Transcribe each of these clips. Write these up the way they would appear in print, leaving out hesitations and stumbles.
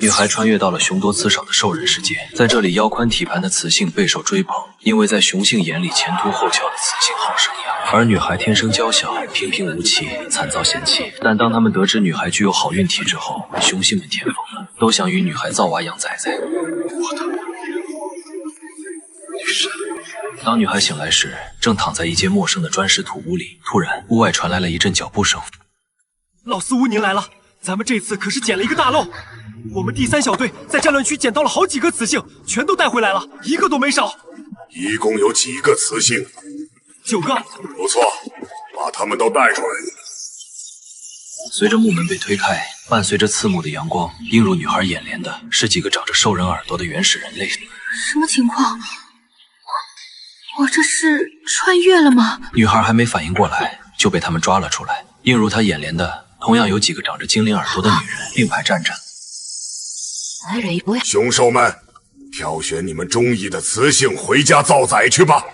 女孩穿越到了凶多刺少的兽人世界，在这里腰宽体盘的雌性备受追捧，因为在雄性眼里前凸后翘的雌性好生养，而女孩天生娇小，平平无奇，惨遭嫌弃。但当他们得知女孩具有好运体质后，雄性们天疯了，都想与女孩造娃养崽崽。我的女神！当女孩醒来时，正躺在一间陌生的砖石土屋里，突然屋外传来了一阵脚步声。老四巫，您来了！咱们这次可是捡了一个大漏。我们第3小队在战乱区捡到了好几个雌性，全都带回来了，一个都没少。一共有几个雌性？9个。不错，把他们都带出来。随着木门被推开，伴随着刺目的阳光，映入女孩眼帘的是几个长着兽人耳朵的原始人类。什么情况？我这是穿越了吗？女孩还没反应过来，就被他们抓了出来。映入她眼帘的同样有几个长着精灵耳朵的女人并排站着。凶兽们，挑选你们中意的雌性回家造崽去吧。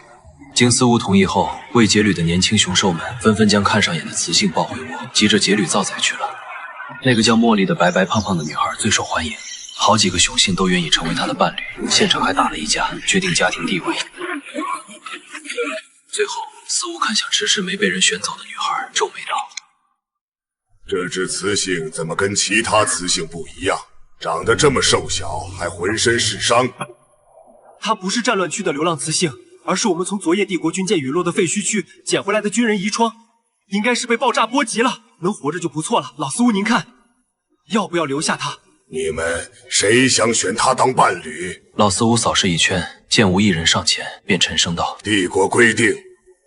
经司巫同意后，未结履的年轻雄兽们纷纷将看上眼的雌性抱回窝，急着结履造崽去了。那个叫茉莉的白白胖胖的女孩最受欢迎，好几个雄性都愿意成为她的伴侣，现场还打了一架，决定家庭地位。最后，司巫看向迟迟没被人选走的女孩，皱眉道：“这只雌性怎么跟其他雌性不一样？长得这么瘦小，还浑身是伤。它不是战乱区的流浪雌性，而是我们从昨夜帝国军舰陨落的废墟区捡回来的军人遗孀，应该是被爆炸波及了，能活着就不错了。老司巫，您看，要不要留下它？你们谁想选他当伴侣？”老司巫扫视一圈，见无一人上前，便沉声道：“帝国规定，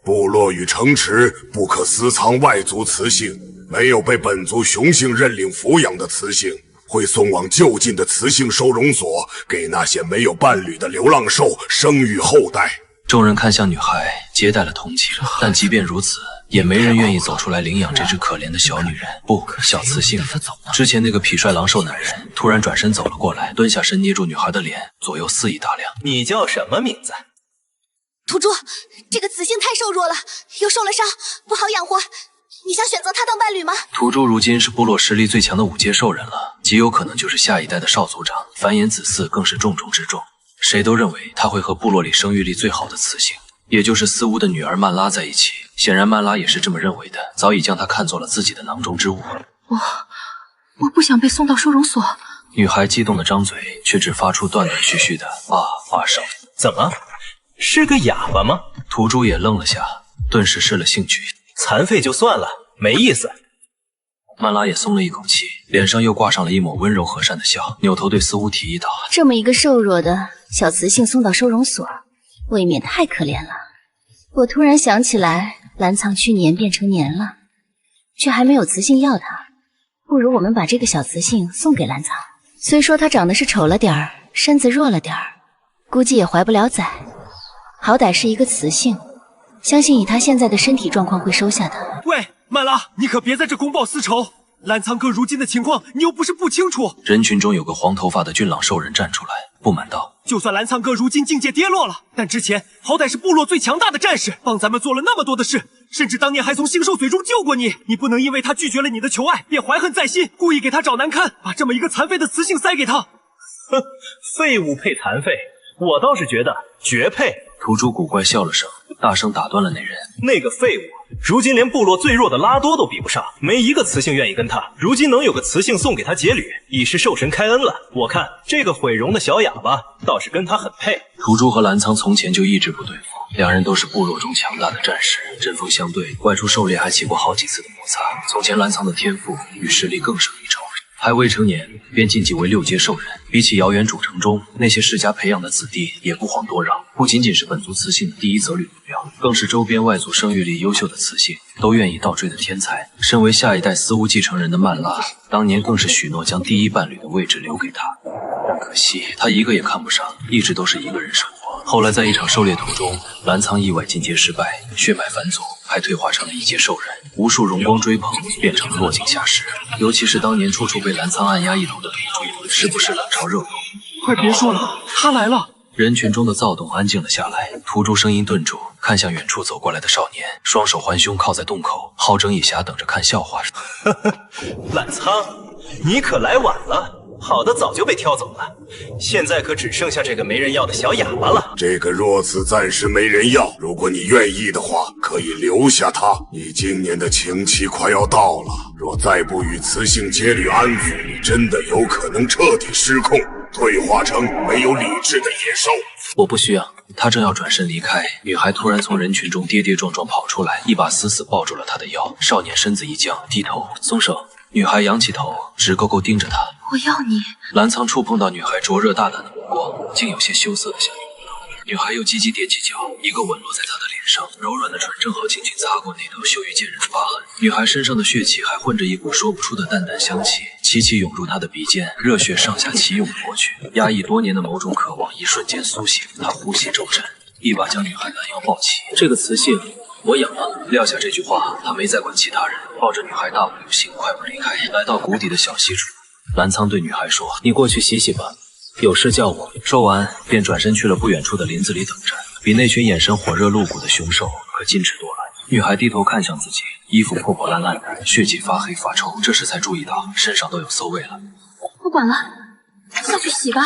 部落与城池不可私藏外族雌性，没有被本族雄性认领抚养的雌性，会送往就近的雌性收容所，给那些没有伴侣的流浪兽生育后代。”众人看向女孩，皆带了同情，但即便如此，也没人愿意走出来领养这只可怜的小女人，不，小雌性。之前那个痞帅狼兽男人突然转身走了过来，蹲下身捏住女孩的脸，左右肆意打量。你叫什么名字？土猪，这个雌性太瘦弱了，又受了伤，不好养活。你想选择他当伴侣吗？土猪如今是部落实力最强的5阶兽人了，极有可能就是下一代的少族长，繁衍子嗣更是重中之重。谁都认为他会和部落里生育力最好的雌性，也就是司巫的女儿曼拉在一起。显然曼拉也是这么认为的，早已将她看作了自己的囊中之物。我不想被送到收容所。女孩激动的张嘴，却只发出断断续续的啊啊声。怎么，是个哑巴吗？土猪也愣了下，顿时失了兴趣。残废就算了，没意思。曼拉也松了一口气，脸上又挂上了一抹温柔和善的笑，扭头对司巫提议道：“这么一个瘦弱的小雌性送到收容所，未免太可怜了。我突然想起来，蓝藏区年变成年了，却还没有雌性要它，不如我们把这个小雌性送给蓝藏。虽说它长得是丑了点儿，身子弱了点儿，估计也怀不了崽，好歹是一个雌性，相信以它现在的身体状况会收下它。”喂，曼拉，你可别在这公报私仇。蓝藏哥如今的情况，你又不是不清楚。人群中有个黄头发的俊朗兽人站出来，不满道：“就算蓝藏哥如今境界跌落了，但之前好歹是部落最强大的战士，帮咱们做了那么多的事，甚至当年还从星兽嘴中救过你。你不能因为他拒绝了你的求爱，便怀恨在心，故意给他找难堪，把这么一个残废的雌性塞给他。”哼，废物配残废，我倒是觉得绝配。土猪古怪笑了声，大声打断了那人：“那个废物，如今连部落最弱的拉多都比不上，没一个雌性愿意跟他。如今能有个雌性送给他结履，已是兽神开恩了。我看这个毁容的小哑巴倒是跟他很配。”土猪和蓝仓从前就一直不对付，两人都是部落中强大的战士，针锋相对，外出狩猎还起过好几次的摩擦。从前蓝仓的天赋与实力更胜一筹，还未成年便晋级为6阶兽人，比起遥远主城中那些世家培养的子弟，也不遑多让。不仅仅是本族雌性的第一择侣目标，更是周边外族生育力优秀的雌性都愿意倒追的天才。身为下一代司巫继承人的曼拉，当年更是许诺将第一伴侣的位置留给他，但可惜他一个也看不上，一直都是一个人生活。后来在一场狩猎途中，蓝仓意外进阶失败，血脉返祖，还退化成了1阶兽人，无数荣光追捧，变成了落井下石。尤其是当年处处被蓝仓按压一头的土猪，时不时冷嘲热讽。快别说了，他来了！人群中的躁动安静了下来，土猪声音顿住，看向远处走过来的少年，双手环胸靠在洞口，好整以暇等着看笑话。懒仓，你可来晚了。好的早就被挑走了，现在可只剩下这个没人要的小哑巴了。这个若此暂时没人要，如果你愿意的话，可以留下他。你今年的情期快要到了，若再不与雌性阶旅安抚，你真的有可能彻底失控，退化成没有理智的野兽。我不需要。他正要转身离开，女孩突然从人群中跌跌撞撞跑出来，一把死死抱住了他的腰。少年身子一僵，低头松手。女孩仰起头，直勾勾盯着他。我要你。蓝苍触碰到女孩灼热大胆的目光，竟有些羞涩的想拥抱。女孩又急急踮起脚，一个吻落在他的脸上，柔软的唇正好轻轻擦过那道羞于见人的疤痕。女孩身上的血气还混着一股说不出的淡淡香气，齐齐涌入他的鼻尖，热血上下齐涌过去，压抑多年的某种渴望一瞬间苏醒。他呼吸骤沉，一把将女孩拦腰抱起。这个雌性我养了。撂下这句话，他没再管其他人，抱着女孩大步流星，快步离开。来到谷底的小溪处，蓝苍对女孩说：“你过去洗洗吧，有事叫我。”说完，便转身去了不远处的林子里等着。比那群眼神火热露骨的凶兽可矜持多了。女孩低头看向自己，衣服破破烂烂的，血迹发黑发臭，这时才注意到身上都有馊味了。不管了，下去洗吧。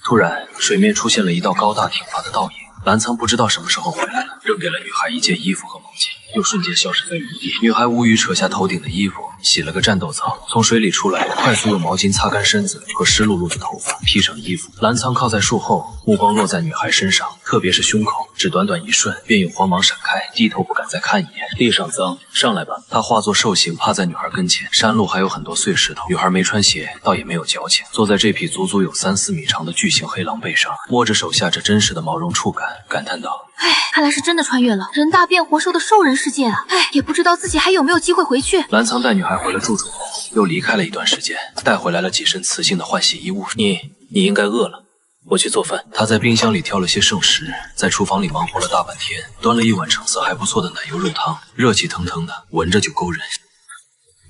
突然，水面出现了一道高大挺拔的倒影。蓝苍不知道什么时候回来了，扔给了女孩一件衣服和毛巾，又瞬间消失在原地。女孩无语扯下头顶的衣服，洗了个战斗澡，从水里出来，快速用毛巾擦干身子和湿漉漉的头发，披上衣服。蓝苍靠在树后，目光落在女孩身上，特别是胸口，只短短一瞬，便有慌忙闪开，低头不敢再看一眼。地上脏，上来吧。他化作兽形趴在女孩跟前，山路还有很多碎石头，女孩没穿鞋，倒也没有矫情，坐在这匹足足有3-4米长的巨型黑狼背上，摸着手下这真实的毛绒触感，感叹道：“哎，看来是真的穿越了，人大变活兽的兽人世界啊！哎，也不知道自己还有没有机会回去。”蓝苍带女孩回了住处后，又离开了一段时间，带回来了几身雌性的换洗衣物。你应该饿了，我去做饭。他在冰箱里挑了些剩食，在厨房里忙活了大半天，端了一碗成色还不错的奶油肉汤，热气腾腾的，闻着就勾人。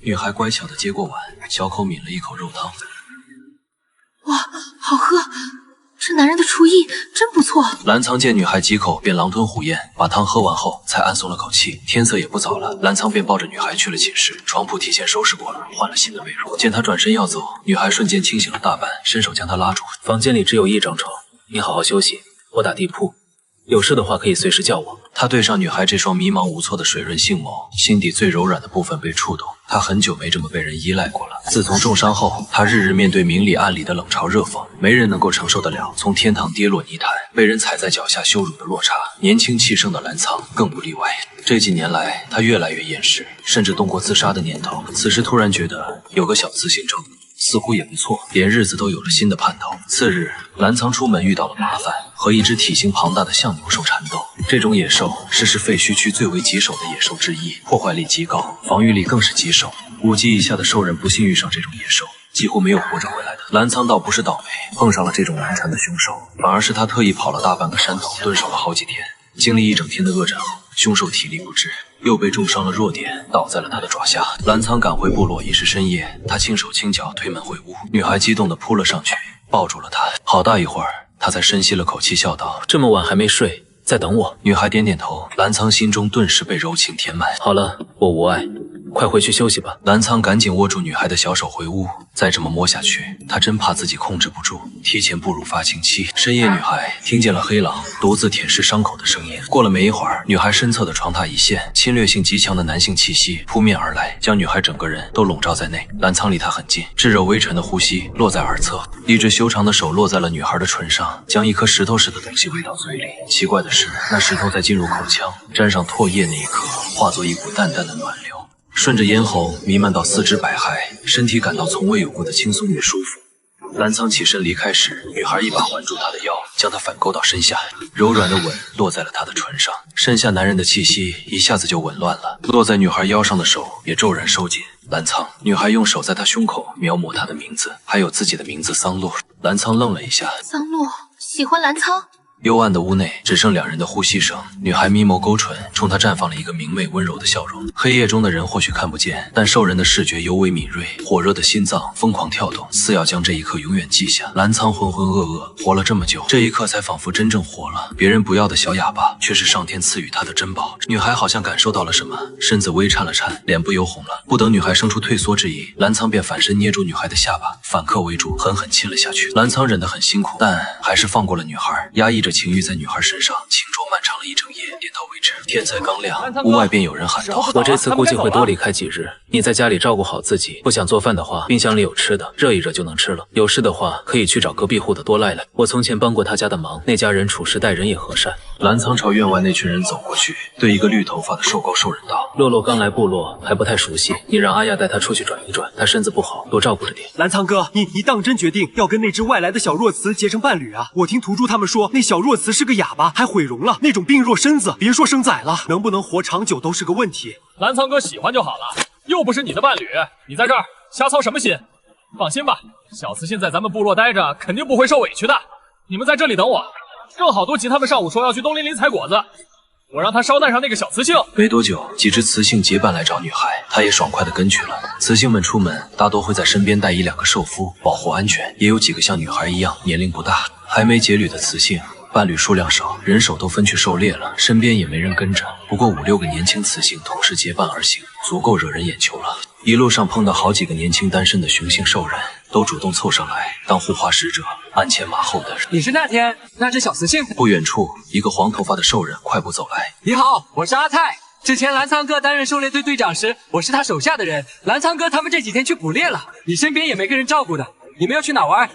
女孩乖巧的接过碗，小口抿了一口肉汤。哇，好喝！这男人的厨艺真不错。蓝苍见女孩几口便狼吞虎咽，把汤喝完后才暗松了口气。天色也不早了，蓝苍便抱着女孩去了寝室，床铺提前收拾过了，换了新的被褥。见他转身要走，女孩瞬间清醒了大半，伸手将他拉住。房间里只有1张床，你好好休息，我打地铺，有事的话可以随时叫我。他对上女孩这双迷茫无措的水润杏眸，心底最柔软的部分被触动。他很久没这么被人依赖过了。自从重伤后，他日日面对明里暗里的冷嘲热讽，没人能够承受得了从天堂跌落泥潭，被人踩在脚下羞辱的落差。年轻气盛的蓝苍更不例外。这几年来，他越来越厌世，甚至动过自杀的念头。此时突然觉得有个小雌性症似乎也不错，连日子都有了新的盼头。次日，蓝苍出门遇到了麻烦，和一只体型庞大的象牛兽缠斗。这种野兽是废墟区最为棘手的野兽之一，破坏力极高，防御力更是棘手。5级以下的兽人不幸遇上这种野兽，几乎没有活着回来的。蓝苍倒不是倒霉，碰上了这种难缠的凶兽，反而是他特意跑了大半个山头，蹲守了好几天。经历一整天的恶战后，凶兽体力不支，又被重伤了弱点，倒在了他的爪下。蓝苍赶回部落已是深夜，他轻手轻脚推门回屋，女孩激动地扑了上去，抱住了他。好大一会儿，他才深吸了口气，笑道：“这么晚还没睡，在等我。”女孩点点头，蓝苍心中顿时被柔情填满。好了，我无碍，快回去休息吧。蓝苍赶紧握住女孩的小手回屋，再这么摸下去，他真怕自己控制不住，提前步入发情期。深夜，女孩听见了黑狼独自舔舐伤口的声音。过了没一会儿，女孩身侧的床榻一陷，侵略性极强的男性气息扑面而来，将女孩整个人都笼罩在内。蓝苍离她很近，炙热微沉的呼吸落在耳侧，一只修长的手落在了女孩的唇上，将一颗石头似的东西喂到嘴里。奇怪的是，那石头在进入口腔沾上唾液那一刻，化作一股淡淡的暖流，顺着咽喉弥漫到四肢百骸，身体感到从未有过的轻松与舒服。蓝苍起身离开时，女孩一把环住他的腰，将他反勾到身下，柔软的吻落在了他的唇上。身下男人的气息一下子就紊乱了，落在女孩腰上的手也骤然收紧。蓝苍，女孩用手在他胸口描摹他的名字，还有自己的名字桑洛。蓝苍愣了一下，桑洛喜欢蓝苍。幽暗的屋内只剩两人的呼吸声。女孩眯眸勾唇，冲他绽放了一个明媚温柔的笑容。黑夜中的人或许看不见，但兽人的视觉尤为敏锐，火热的心脏疯狂跳动，似要将这一刻永远记下。澜沧浑浑噩噩，活了这么久，这一刻才仿佛真正活了。别人不要的小哑巴，却是上天赐予他的珍宝。女孩好像感受到了什么，身子微颤了颤，脸不由红了。不等女孩生出退缩之意，澜沧便反身捏住女孩的下巴，反客为主，狠狠亲了下去。澜沧忍得很辛苦，但还是放过了女孩，压抑着情欲在女孩身上轻啄漫长了一整夜，点到为止。天才刚亮，屋外便有人喊道：“我这次估计会多离开几日，你在家里照顾好自己。不想做饭的话，冰箱里有吃的，热一热就能吃了。有事的话，可以去找隔壁户的多赖赖。我从前帮过他家的忙，那家人处事待人也和善。”澜沧朝院外那群人走过去，对一个绿头发的瘦高兽人道：“洛洛刚来部落，还不太熟悉，你让阿亚带他出去转一转，他身子不好，多照顾着点。”澜沧哥，你当真决定要跟那只外来的小弱雌结成伴侣啊？我听屠猪他们说，那小弱雌是个哑巴，还毁容了，那种病弱身子，别说生崽了，能不能活长久都是个问题。澜沧哥喜欢就好了，又不是你的伴侣，你在这儿瞎操什么心？放心吧，小雌性在咱们部落待着，肯定不会受委屈的。你们在这里等我，正好多吉他们上午说要去东林林采果子，我让他捎带上那个小雌性。没多久，几只雌性结伴来找女孩，她也爽快地跟去了。雌性们出门大多会在身边带一两个兽夫，保护安全，也有几个像女孩一样年龄不大，还没结旅的雌性。伴侣数量少，人手都分去狩猎了，身边也没人跟着。不过5、6个年轻雌性同时结伴而行，足够惹人眼球了。一路上碰到好几个年轻单身的雄性兽人，都主动凑上来当护花使者，鞍前马后的。你是那天那只小雌性？不远处，一个黄头发的兽人快步走来。你好，我是阿泰。之前澜沧哥担任狩猎队队长时，我是他手下的人。澜沧哥他们这几天去捕猎了，你身边也没个人照顾的，你们要去哪玩？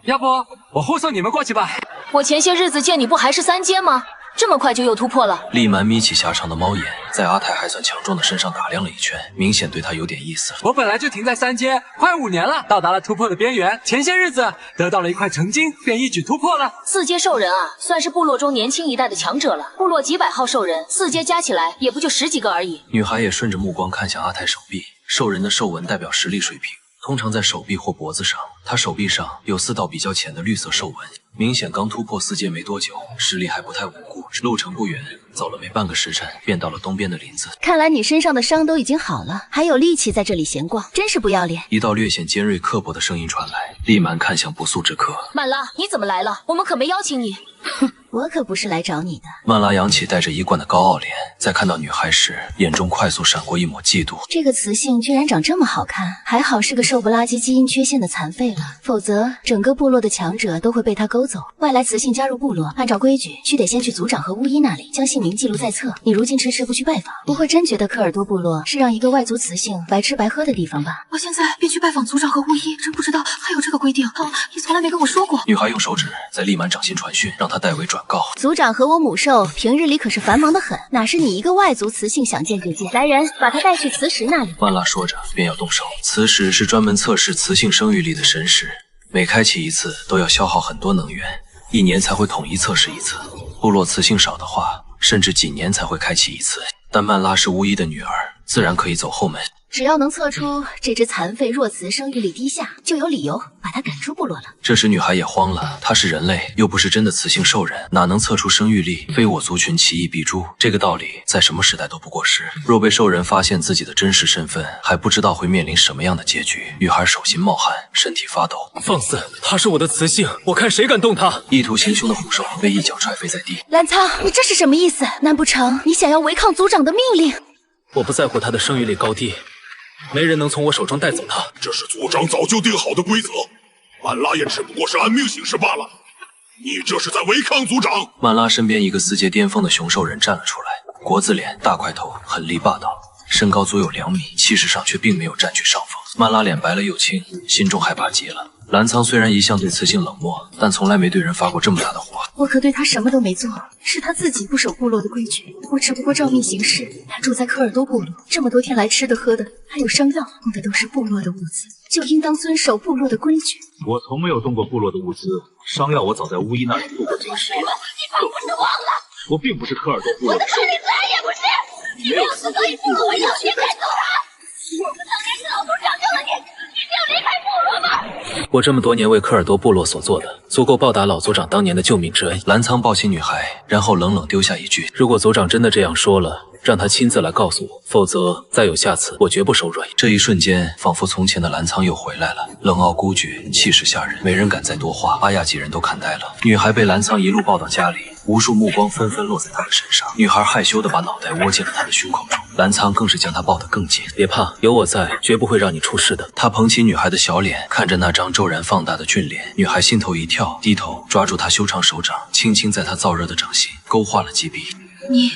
要不我护送你们过去吧。我前些日子见你不还是3阶吗？这么快就又突破了？厉蛮眯起狭长的猫眼，在阿泰还算强壮的身上打量了一圈，明显对他有点意思。我本来就停在3阶，快5年了，到达了突破的边缘。前些日子得到了一块成金，便一举突破了。4阶兽人啊，算是部落中年轻一代的强者了。部落几百号兽人，4阶加起来也不就10几个而已。女孩也顺着目光看向阿泰手臂，兽人的兽纹代表实力水平。通常在手臂或脖子上，他手臂上有4道比较浅的绿色兽纹，明显刚突破4阶没多久，实力还不太稳固。路程不远，走了没半个时辰，便到了东边的林子。看来你身上的伤都已经好了，还有力气在这里闲逛，真是不要脸。一道略显尖锐刻薄的声音传来，厉蛮看向不速之客。曼拉，你怎么来了？我们可没邀请你。哼，我可不是来找你的。曼拉扬起带着一贯的高傲脸，在看到女孩时，眼中快速闪过一抹嫉妒。这个雌性居然长这么好看，还好是个瘦不拉几基因缺陷的残废了，否则整个部落的强者都会被他勾走。外来雌性加入部落，按照规矩，须得先去族长和巫医那里将姓名记录在册。你如今迟迟不去拜访，不会真觉得科尔多部落是让一个外族雌性白吃白喝的地方吧？我现在便去拜访族长和巫医，真不知道还有这个规定。你从来没跟我说过。女孩用手指在厉蛮掌心传讯，让他代为转告。族长和我母兽平日里可是繁忙的很，哪是你一个外族雌性想见就见？来人，把他带去雌石那里。曼拉说着便要动手。雌石是专门测试雌性生育力的神石，每开启一次都要消耗很多能源，1年才会统一测试一次。部落雌性少的话，甚至几年才会开启一次。但曼拉是巫医的女儿，自然可以走后门。只要能测出这只残废弱雌生育力低下，就有理由把她赶出部落了。这时女孩也慌了，她是人类，又不是真的雌性兽人，哪能测出生育力？非我族群，其一必诛。这个道理在什么时代都不过时。若被兽人发现自己的真实身份，还不知道会面临什么样的结局。女孩手心冒汗，身体发抖。放肆！她是我的雌性，我看谁敢动她！意图行凶的虎兽被一脚踹飞在地。澜沧，你这是什么意思？难不成你想要违抗族长的命令？我不在乎她的生育力高低。没人能从我手中带走他，这是族长早就定好的规则，曼拉也只不过是按命行事罢了。你这是在违抗族长！曼拉身边一个4阶巅峰的雄兽人站了出来，国字脸，大块头，狠厉霸道，身高足有2米，气势上却并没有占据上风。曼拉脸白了又青，心中害怕极了。澜沧虽然一向对雌性冷漠，但从来没对人发过这么大的火。我可对他什么都没做，是他自己不守部落的规矩，我只不过照命行事。他住在科尔多部落，这么多天来吃的喝的，还有伤药，用的都是部落的物资，就应当遵守部落的规矩。我从没有动过部落的物资，伤药我早在巫医那里度过几十年。你是不是忘了？我并不是科尔多部落的兽人，你再也不是！你没有资格以部落为要挟赶走他！我们当年是老头拯救了你，你就要离开部落吗？我这么多年为科尔多部落所做的，足够报答老族长当年的救命之恩。澜苍抱起女孩，然后冷冷丢下一句：“如果族长真的这样说了，让他亲自来告诉我，否则再有下次，我绝不手软。”这一瞬间，仿佛从前的澜苍又回来了，冷傲孤绝，气势吓人，没人敢再多话。阿亚几人都看呆了。女孩被澜苍一路抱到家里，无数目光纷纷落在她的身上。女孩害羞地把脑袋窝进了他的胸口中，澜苍更是将她抱得更紧。别怕，有我在，绝不会让你出事的。他捧起女孩的小脸，看着那张骤然放大的俊脸，女孩心头一跳，低头抓住他修长手掌，轻轻在他燥热的掌心勾画了几笔。你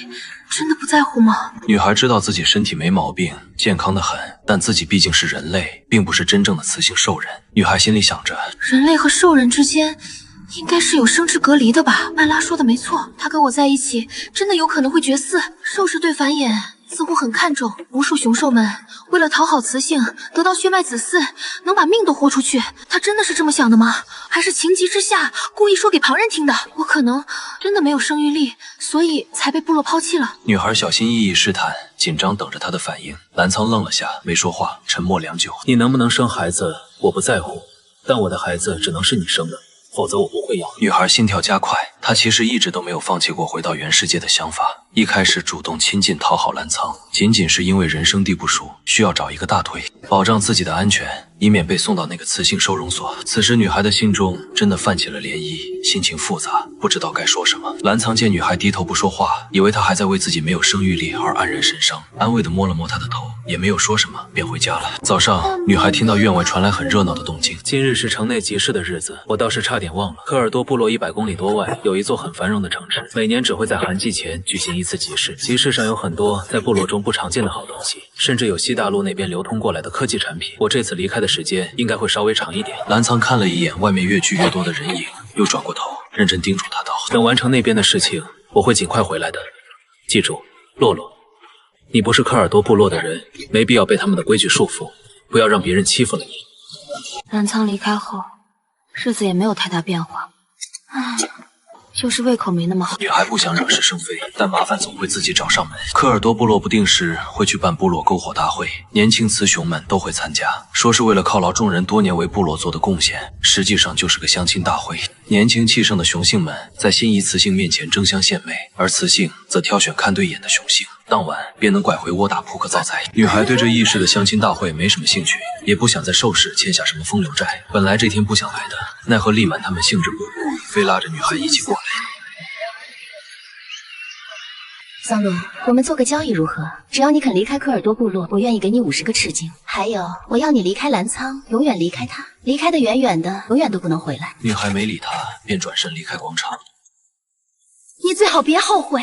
真的不在乎吗？女孩知道自己身体没毛病，健康的很，但自己毕竟是人类，并不是真正的雌性兽人。女孩心里想着，人类和兽人之间应该是有生殖隔离的吧？麦拉说的没错，他跟我在一起，真的有可能会绝嗣。兽氏对繁衍似乎很看重，无数雄兽们为了讨好雌性，得到血脉子嗣，能把命都豁出去。他真的是这么想的吗？还是情急之下故意说给旁人听的？我可能真的没有生育力，所以才被部落抛弃了。女孩小心翼翼试探，紧张等着他的反应。澜苍愣了下，没说话，沉默良久。你能不能生孩子，我不在乎，但我的孩子只能是你生的，否则我不会要。女孩心跳加快，她其实一直都没有放弃过回到原世界的想法。一开始主动亲近讨好澜苍，仅仅是因为人生地不熟，需要找一个大腿，保障自己的安全，以免被送到那个雌性收容所。此时女孩的心中真的泛起了涟漪，心情复杂，不知道该说什么。澜苍见女孩低头不说话，以为她还在为自己没有生育力而黯然神伤，安慰地摸了摸她的头，也没有说什么，便回家了。早上，女孩听到院外传来很热闹的动静。今日是城内集市的日子，我倒是差点忘了。科尔多部落100公里多外有一座很繁荣的城池，每年只会在寒季前举行一次集市。集市上有很多在部落中不常见的好东西，甚至有西大陆那边流通过来的科技产品。我这次离开的时间应该会稍微长一点。澜苍看了一眼外面越聚越多的人影，又转过头，认真叮嘱他道：“等完成那边的事情，我会尽快回来的。记住，洛洛，你不是科尔多部落的人，没必要被他们的规矩束缚，不要让别人欺负了你。”澜苍离开后，日子也没有太大变化，唉，就是胃口没那么好。女孩不想惹是生非，但麻烦总会自己找上门。科尔多部落不定时会去办部落篝火大会，年轻雌雄们都会参加，说是为了犒劳众人多年为部落做的贡献，实际上就是个相亲大会。年轻气盛的雄性们在心仪雌性面前争相献媚，而雌性则挑选看对眼的雄性，当晚便能拐回窝打扑克造财。女孩对这一世的相亲大会没什么兴趣，也不想在兽氏欠下什么风流债。本来这天不想来的，奈何利满他们兴致勃勃，非拉着女孩一起过来。桑罗，我们做个交易如何？只要你肯离开科尔多部落，我愿意给你50个赤金。还有，我要你离开澜苍，永远离开他，离开得远远的，永远都不能回来。女孩没理他，便转身离开广场。你最好别后悔。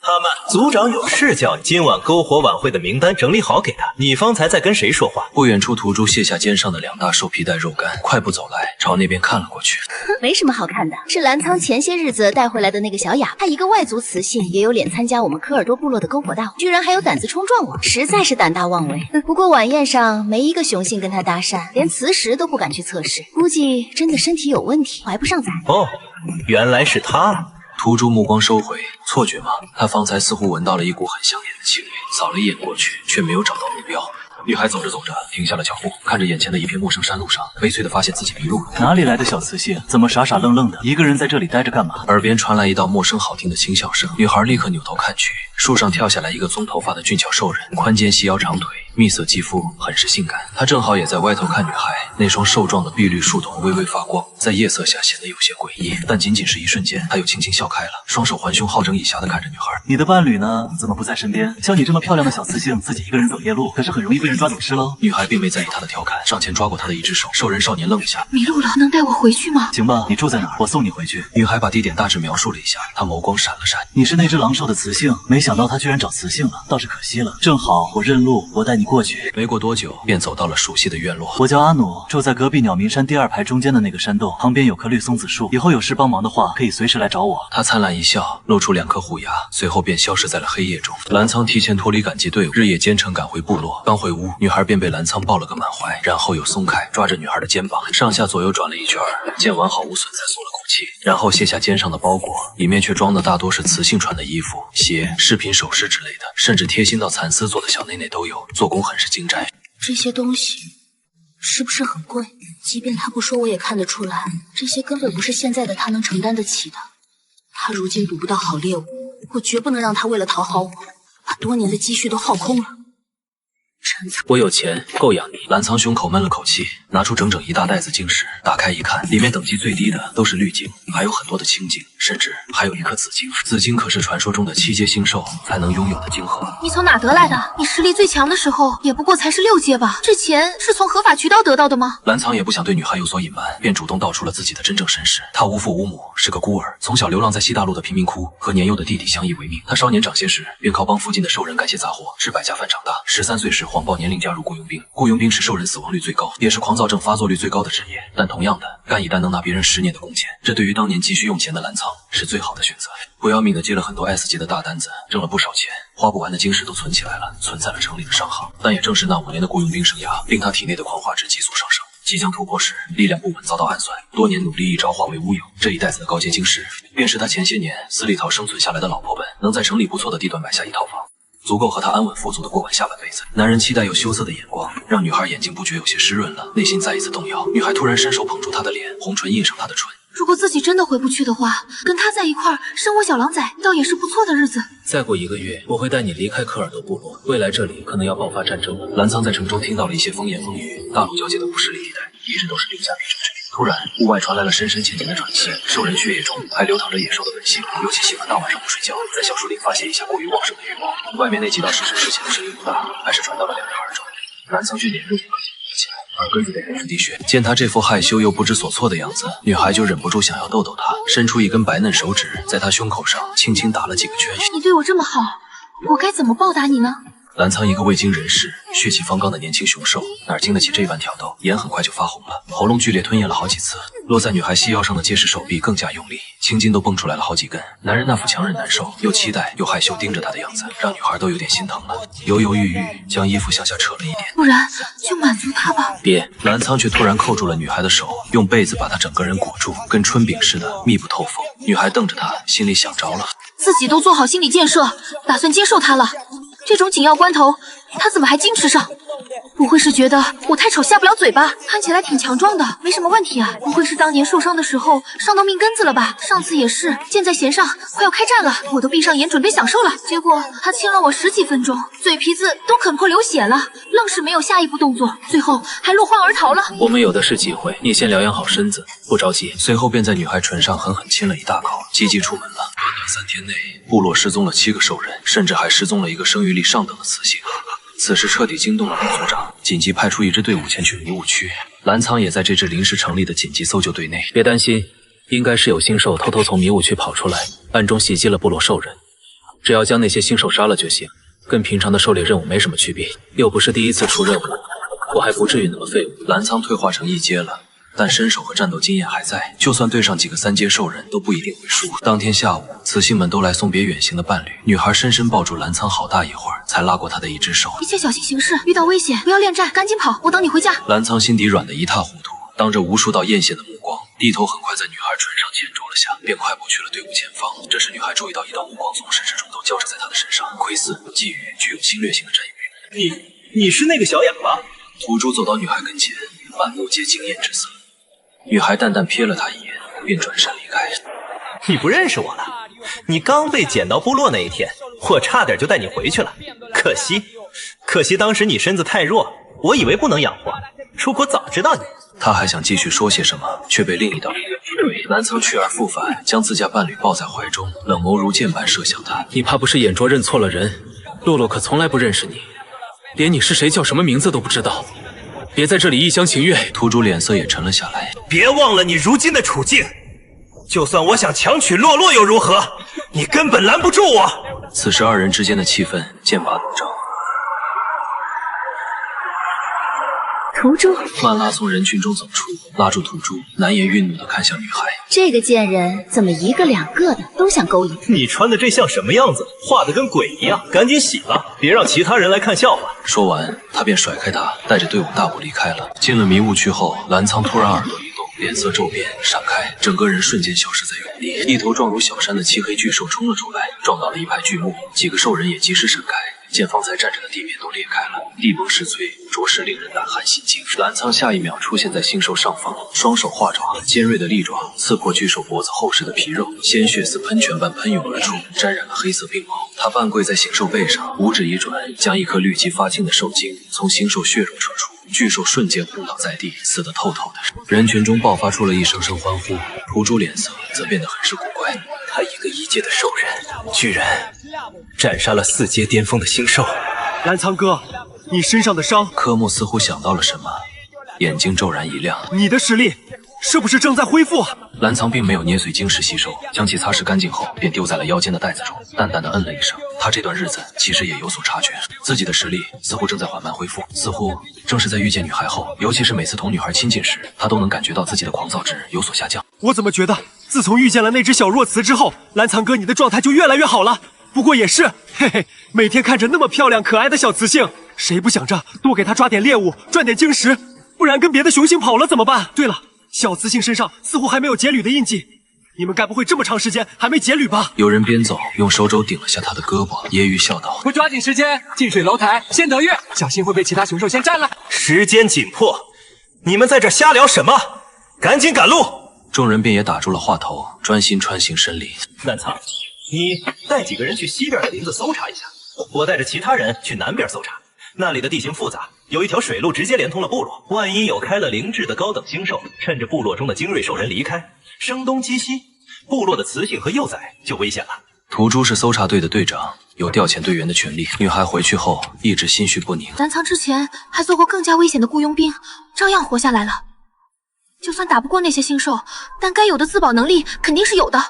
他们族长有事叫你，今晚篝火晚会的名单整理好给他。你方才在跟谁说话？不远处，屠猪卸下肩上的2大兽皮袋肉干，快步走来，朝那边看了过去。没什么好看的，是澜苍前些日子带回来的那个小雅，她一个外族雌性也有脸参加我们科尔多部落的篝火大会，居然还有胆子冲撞我，实在是胆大妄为。不过晚宴上没一个雄性跟她搭讪，连雌石都不敢去测试，估计真的身体有问题，怀不上崽。哦，原来是他。屠猪目光收回，错觉吗？他方才似乎闻到了一股很香甜的气味，扫了一眼过去，却没有找到目标。女孩走着走着停下了脚步，看着眼前的一片陌生山路上，悲催地发现自己迷路了。哪里来的小雌性？怎么傻傻愣愣的，一个人在这里待着干嘛？耳边传来一道陌生好听的轻笑声，女孩立刻扭头看去，树上跳下来一个棕头发的俊俏兽人，宽肩细腰长腿，蜜色肌肤，很是性感。他正好也在歪头看女孩，那双瘦壮的碧绿树瞳微微发光，在夜色下显得有些诡异，但仅仅是一瞬间，他又轻轻笑开了，双手环胸，好整以暇地看着女孩。你的伴侣呢？怎么不在身边？像你这么漂亮的小雌性，自己一个人走夜路，可是很容易被人抓走吃喽。女孩并没在意他的调侃，上前抓过他的一只手。兽人少年愣一下，迷路了，能带我回去吗？行吧，你住在哪儿？我送你回去。女孩把地点大致描述了一下，她眸光闪了闪。你是那只狼兽的雌性，没想到它居然找雌性了，倒是可惜了。正好我认路，我带你过去。没过多久，便走到了熟悉的院落。我叫阿努，住在隔壁鸟鸣山第2排中间的那个山洞，旁边有棵绿松子树，以后有事帮忙的话，可以随时来找我。他灿烂一笑，露出2颗虎牙，随后便消失在了黑夜中。澜苍提前脱离赶集队伍，日夜兼程赶回部落。刚回屋，女孩便被澜苍抱了个满怀，然后又松开，抓着女孩的肩膀，上下左右转了一圈，见完好无损，才松了口气，然后卸下肩上的包裹，里面却装的大多是雌性穿的衣服、鞋、饰品、首饰之类的，甚至贴心到蚕丝做的小内内都有，做工很是精湛。这些东西是不是很贵？即便他不说，我也看得出来，这些根本不是现在的他能承担得起的。他如今捕不到好猎物，我绝不能让他为了讨好我，把多年的积蓄都耗空了。我有钱够养你。蓝苍胸口闷了口气，拿出整整一大袋子晶石，打开一看，里面等级最低的都是绿晶，还有很多的青晶，甚至还有一颗紫晶。紫晶可是传说中的7阶星兽才能拥有的晶核。你从哪得来的？你实力最强的时候也不过才是6阶吧？这钱是从合法渠道得到的吗？蓝苍也不想对女孩有所隐瞒，便主动道出了自己的真正身世。他无父无母，是个孤儿，从小流浪在西大陆的贫民窟，和年幼的弟弟相依为命。他少年长些时，便靠帮附近的兽人干些杂活，吃百家饭长大。13岁时，谎报年龄加入雇佣兵。雇佣兵是兽人死亡率最高，也是狂躁症发作率最高的职业。但同样的，干一单能拿别人10年的工钱，这对于当年急需用钱的蓝苍是最好的选择。不要命的接了很多 S 级的大单子，挣了不少钱，花不完的晶石都存起来了，存在了城里的商行。但也正是那5年的雇佣兵生涯，令他体内的狂化值急速上升。即将突破时，力量不稳遭到暗算，多年努力一朝化为乌有。这一袋子的高阶晶石，便是他前些年死里逃生存下来的老婆本，能在城里不错的地段买下一套房，足够和他安稳富足的过完下半辈子。男人期待又羞涩的眼光，让女孩眼睛不觉有些湿润了，内心再一次动摇。女孩突然伸手捧住他的脸，红唇印上他的唇。如果自己真的回不去的话，跟他在一块儿生活小狼崽，倒也是不错的日子。再过1个月，我会带你离开科尔多部落，未来这里可能要爆发战争了。蓝苍在城中听到了一些风言风语，大陆交界的不势力地带一直都是兵家必争之地。突然，屋外传来了深深浅浅的喘息，兽人血液中还流淌着野兽的本性，尤其喜欢大晚上不睡觉，在小树林发泄一下过于旺盛的欲望。外面那几道时迟时浅的声音不大，还是传到了2人耳中。蓝苍却脸肉起来，耳根子得开始滴血。见他这副害羞又不知所措的样子，女孩就忍不住想要逗逗他，伸出一根白嫩手指，在他胸口上轻轻打了几个圈。你对我这么好，我该怎么报答你呢？蓝苍一个未经人事、血气方刚的年轻雄兽，哪经得起这般挑逗？眼很快就发红了，喉咙剧烈吞咽了好几次，落在女孩细腰上的结实手臂更加用力，青筋都蹦出来了好几根。男人那副强忍难受、又期待又害羞盯着她的样子，让女孩都有点心疼了，犹犹豫豫将衣服向下扯了一点。不然就满足他吧。别！蓝苍却突然扣住了女孩的手，用被子把她整个人裹住，跟春饼似的密不透风。女孩瞪着他，心里想着了，自己都做好心理建设，打算接受他了。这种紧要关头，他怎么还矜持上？不会是觉得我太丑下不了嘴吧？看起来挺强壮的，没什么问题啊。不会是当年受伤的时候伤到命根子了吧？上次也是箭在弦上，快要开战了，我都闭上眼准备享受了，结果他亲了我10几分钟，嘴皮子都啃破流血了，愣是没有下一步动作，最后还落荒而逃了。我们有的是机会，你先疗养好身子，不着急。随后便在女孩唇上狠狠亲了一大口，积极出门了。短短3天内，部落失踪了7个兽人，甚至还失踪了一个生育力上等的雌性。此事彻底惊动了老族长，紧急派出一支队伍前去迷雾区。蓝苍也在这支临时成立的紧急搜救队内。别担心，应该是有星兽偷偷从迷雾区跑出来，暗中袭击了部落兽人。只要将那些星兽杀了就行，跟平常的狩猎任务没什么区别。又不是第一次出任务，我还不至于那么废物。蓝苍退化成1阶了，但身手和战斗经验还在，就算对上几个3阶兽人都不一定会输。当天下午，雌性们都来送别远行的伴侣，女孩深深抱住蓝苍好大一会儿，才拉过他的一只手。一切小心行事，遇到危险不要恋战，赶紧跑，我等你回家。蓝苍心底软得一塌糊涂，当着无数道艳羡的目光，低头很快在女孩唇上浅啄了下，便快步去了队伍前方。这时女孩注意到一道目光从始至终都交织在他的身上，窥伺、觊觎，具有侵略性的占有欲。你是那个小哑巴？土猪走到女孩跟前，满目皆惊艳之色。女孩淡淡瞥了他一眼，便转身离开。你不认识我了？你刚被捡到部落那一天，我差点就带你回去了，可惜当时你身子太弱，我以为不能养活。如果早知道你……他还想继续说些什么，却被另一道力量击退。蓝苍去而复返，将自家伴侣抱在怀中，冷眸如箭般射向他。你怕不是眼拙认错了人？洛洛可从来不认识你，连你是谁叫什么名字都不知道。别在这里一厢情愿。土主脸色也沉了下来。别忘了你如今的处境，就算我想强取洛洛又如何？你根本拦不住我。此时2人之间的气氛剑拔弩张。土猪曼拉从人群中走出，拉住土猪，难言愠怒地看向女孩。这个贱人怎么1个2个的都想勾引？你穿的这像什么样子？画得跟鬼一样，赶紧洗了，别让其他人来看笑话。说完，他便甩开他，带着队伍大步离开了。进了迷雾区后，蓝苍突然耳朵一动，脸色骤变，闪开，整个人瞬间消失在原地。一头状如小山的漆黑巨兽冲了出来，撞倒了一排巨木，几个兽人也及时闪开。见方才站着的地面都裂开了，地崩石摧，着实令人胆寒心惊。澜苍下一秒出现在星兽上方，双手化爪，尖锐的利爪刺破巨兽脖子厚实的皮肉，鲜血似喷泉般喷涌而出，沾染了黑色并毛。他半跪在星兽背上，五指一转，将一颗绿极发青的兽精从星兽血肉扯出。巨兽瞬间昏倒在地，死得透透的。人群中爆发出了一声声欢呼，屠猪脸色则变得很是古怪。他一个1阶的兽人，居然斩杀了4阶巅峰的星兽。澜苍哥，你身上的伤……科目似乎想到了什么，眼睛骤然一亮。你的实力是不是正在恢复？澜苍并没有捏碎晶石吸收，将其擦拭干净后，便丢在了腰间的袋子中，淡淡的嗯了一声。他这段日子其实也有所察觉，自己的实力似乎正在缓慢恢复，似乎正是在遇见女孩后，尤其是每次同女孩亲近时，他都能感觉到自己的狂躁值有所下降。我怎么觉得自从遇见了那只小弱雌之后，澜苍哥你的状态就越来越好了？不过也是，嘿嘿，每天看着那么漂亮可爱的小雌性，谁不想着多给她抓点猎物，赚点晶石，不然跟别的雄性跑了怎么办？对了，小雌性身上似乎还没有劫掠的印记，你们该不会这么长时间还没劫掠吧？有人边走用手肘顶了下他的胳膊，揶揄笑道：“不抓紧时间，近水楼台先得月，小心会被其他雄兽先占了。”时间紧迫，你们在这瞎聊什么？赶紧赶路！众人便也打住了话头，专心穿行深林。南苍，你带几个人去西边的林子搜查一下，我带着其他人去南边搜查。那里的地形复杂，有一条水路直接连通了部落。万一有开了灵智的高等星兽，趁着部落中的精锐兽人离开，声东击西，部落的雌性和幼崽就危险了。屠猪是搜查队的队长，有调遣队员的权利。女孩回去后一直心绪不宁。澜苍之前还做过更加危险的雇佣兵，照样活下来了。就算打不过那些星兽，但该有的自保能力肯定是有的，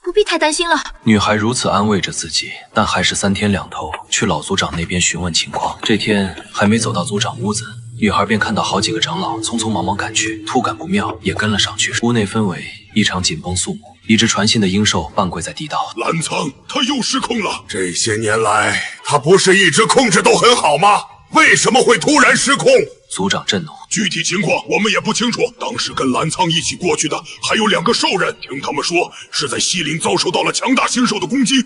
不必太担心了。女孩如此安慰着自己，但还是3天2头去老族长那边询问情况。这天还没走到族长屋子，女孩便看到好几个长老匆匆忙忙赶去，突感不妙，也跟了上去。屋内氛围异常紧绷肃穆，一只传信的鹰兽半跪在地道：“澜苍，他又失控了。这些年来，他不是一直控制都很好吗？为什么会突然失控？”族长震怒：“具体情况我们也不清楚。当时跟澜苍一起过去的还有2个兽人，听他们说是在西林遭受到了强大星兽的攻击，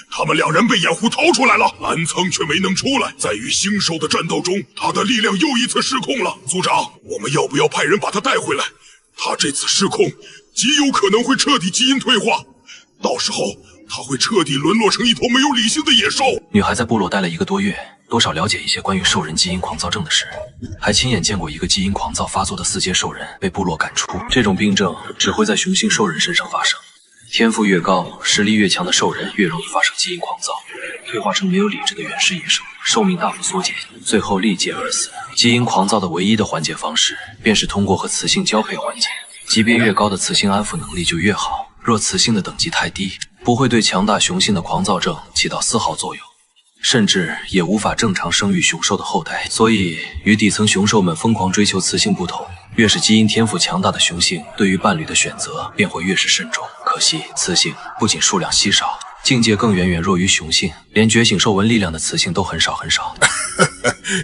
他们2人被掩护逃出来了，澜苍却没能出来。在与星兽的战斗中，他的力量又一次失控了。族长，我们要不要派人把他带回来？他这次失控，极有可能会彻底基因退化，到时候他会彻底沦落成一头没有理性的野兽。”女孩在部落待了1个多月，多少了解一些关于兽人基因狂躁症的事，还亲眼见过一个基因狂躁发作的4阶兽人被部落赶出。这种病症只会在雄性兽人身上发生，天赋越高、实力越强的兽人越容易发生基因狂躁，退化成没有理智的原始野兽，寿命大幅缩减，最后力竭而死。基因狂躁的唯一的缓解方式，便是通过和雌性交配缓解。级别越高的雌性安抚能力就越好，若雌性的等级太低，不会对强大雄性的狂躁症起到丝毫作用，甚至也无法正常生育雄兽的后代。所以与底层雄兽们疯狂追求雌性不同，越是基因天赋强大的雄性，对于伴侣的选择便会越是慎重。可惜雌性不仅数量稀少，境界更远远弱于雄性，连觉醒兽纹力量的雌性都很少很少。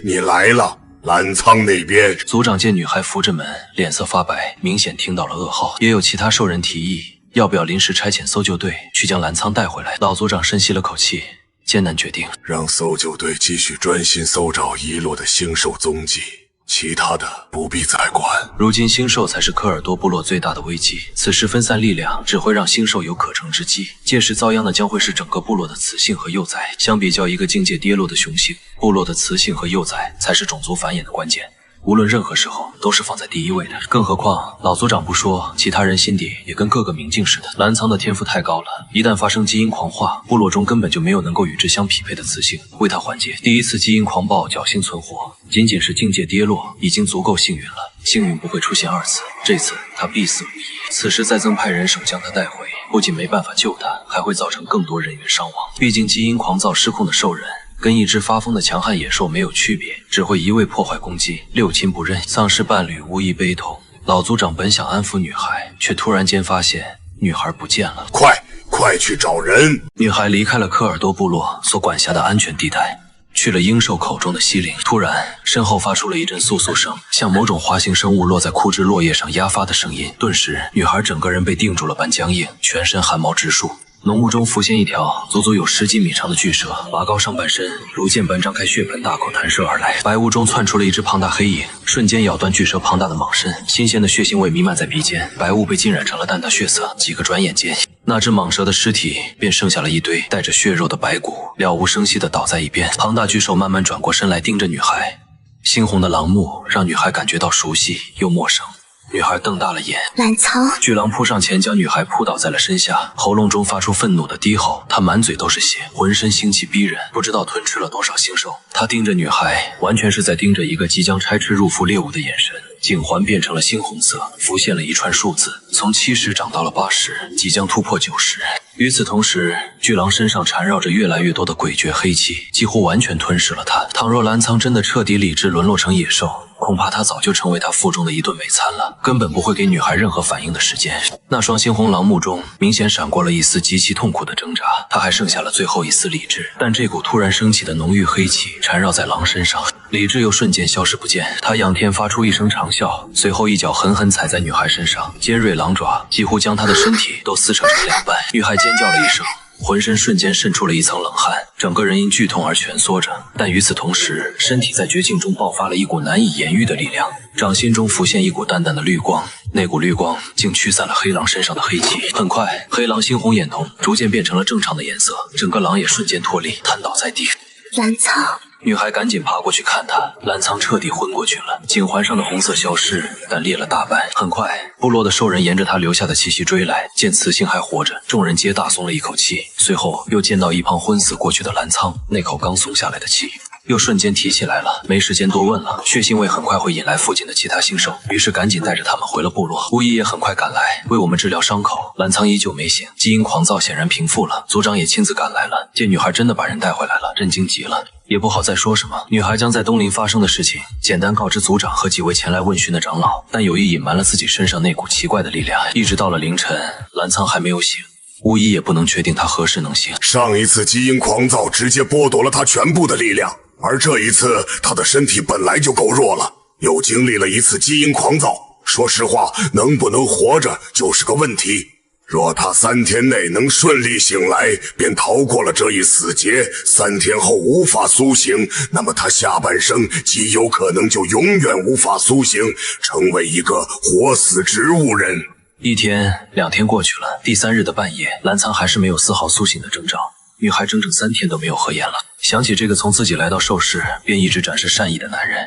你来了。澜苍那边，族长见女孩扶着门，脸色发白，明显听到了噩耗。也有其他兽人提议，要不要临时差遣搜救队去将澜苍带回来。老族长深吸了口气，艰难决定，让搜救队继续专心搜找遗落的星兽踪迹，其他的不必再管。如今星兽才是科尔多部落最大的危机，此时分散力量只会让星兽有可乘之机，届时遭殃的将会是整个部落的雌性和幼崽。相比较一个境界跌落的雄性，部落的雌性和幼崽才是种族繁衍的关键，无论任何时候都是放在第一位的。更何况老族长不说，其他人心底也跟各个明镜似的。澜苍的天赋太高了，一旦发生基因狂化，部落中根本就没有能够与之相匹配的雌性为他缓解。第一次基因狂暴侥幸存活，仅仅是境界跌落已经足够幸运了，幸运不会出现2次，这次他必死无疑。此时再增派人手将他带回，不仅没办法救他，还会造成更多人员伤亡。毕竟基因狂躁失控的兽人跟一只发疯的强悍野兽没有区别，只会一味破坏攻击，六亲不认，丧失伴侣无疑悲痛。老族长本想安抚女孩，却突然间发现女孩不见了。快去找人！女孩离开了科尔多部落所管辖的安全地带，去了鹰兽口中的西林。突然身后发出了一阵簌簌声，像某种滑行生物落在枯枝落叶上压发的声音。顿时女孩整个人被定住了般僵硬，全身汗毛直竖。浓雾中浮现一条足足有10几米长的巨蛇，拔高上半身，如箭般张开血盆大口弹射而来。白雾中窜出了一只庞大黑影，瞬间咬断巨蛇庞大的蟒身，新鲜的血腥味弥漫在鼻尖，白雾被浸染成了淡淡血色。几个转眼间，那只蟒蛇的尸体便剩下了一堆带着血肉的白骨，了无声息地倒在一边。庞大巨兽慢慢转过身来，盯着女孩，猩红的狼目让女孩感觉到熟悉又陌生。女孩瞪大了眼，兰苍，巨狼扑上前，将女孩扑倒在了身下，喉咙中发出愤怒的低吼。他满嘴都是血，浑身腥气逼人，不知道吞吃了多少腥兽。他盯着女孩，完全是在盯着一个即将拆吃入腹猎物的眼神。颈环变成了猩红色，浮现了一串数字，从70涨到了80，即将突破90。与此同时，巨狼身上缠绕着越来越多的诡谲黑气，几乎完全吞噬了他。倘若澜苍真的彻底理智沦落成野兽，恐怕他早就成为他腹中的一顿美餐了，根本不会给女孩任何反应的时间。那双猩红狼目中明显闪过了一丝极其痛苦的挣扎，他还剩下了最后一丝理智，但这股突然升起的浓郁黑气缠绕在狼身上，理智又瞬间消失不见。他仰天发出一声长啸，随后一脚狠狠踩在女孩身上，尖锐狼爪几乎将她的身体都撕扯成2半。女孩尖叫了一声，浑身瞬间渗出了一层冷汗，整个人因剧痛而蜷缩着，但与此同时，身体在绝境中爆发了一股难以言喻的力量，掌心中浮现一股淡淡的绿光，那股绿光竟驱散了黑狼身上的黑气。很快，黑狼猩红眼瞳逐渐变成了正常的颜色，整个狼也瞬间脱力，瘫倒在地。兰苍，女孩赶紧爬过去看他，澜苍彻底昏过去了，颈环上的红色消失，但裂了大半。很快，部落的兽人沿着他留下的气息追来，见雌性还活着，众人皆大松了一口气。随后又见到一旁昏死过去的澜苍，那口刚松下来的气又瞬间提起来了。没时间多问了，血腥味很快会引来附近的其他星兽，于是赶紧带着他们回了部落。巫医也很快赶来为我们治疗伤口。澜苍依旧没醒，基因狂躁显然平复了，族长也亲自赶来了，见女孩真的把人带回来了，震惊极了，也不好再说什么。女孩将在东林发生的事情简单告知族长和几位前来问询的长老，但有意隐瞒了自己身上那股奇怪的力量。一直到了凌晨，澜苍还没有醒，巫医也不能确定他何时能醒。上一次基因狂躁直接剥夺了他全部的力量，而这一次他的身体本来就够弱了，又经历了一次基因狂躁，说实话，能不能活着就是个问题。若他3天内能顺利醒来，便逃过了这一死劫；3天后无法苏醒，那么他下半生极有可能就永远无法苏醒，成为一个活死植物人。1天、2天过去了，第3日的半夜，澜苍还是没有丝毫苏醒的征兆。女孩整整3天都没有合眼了。想起这个从自己来到兽世便一直展示善意的男人，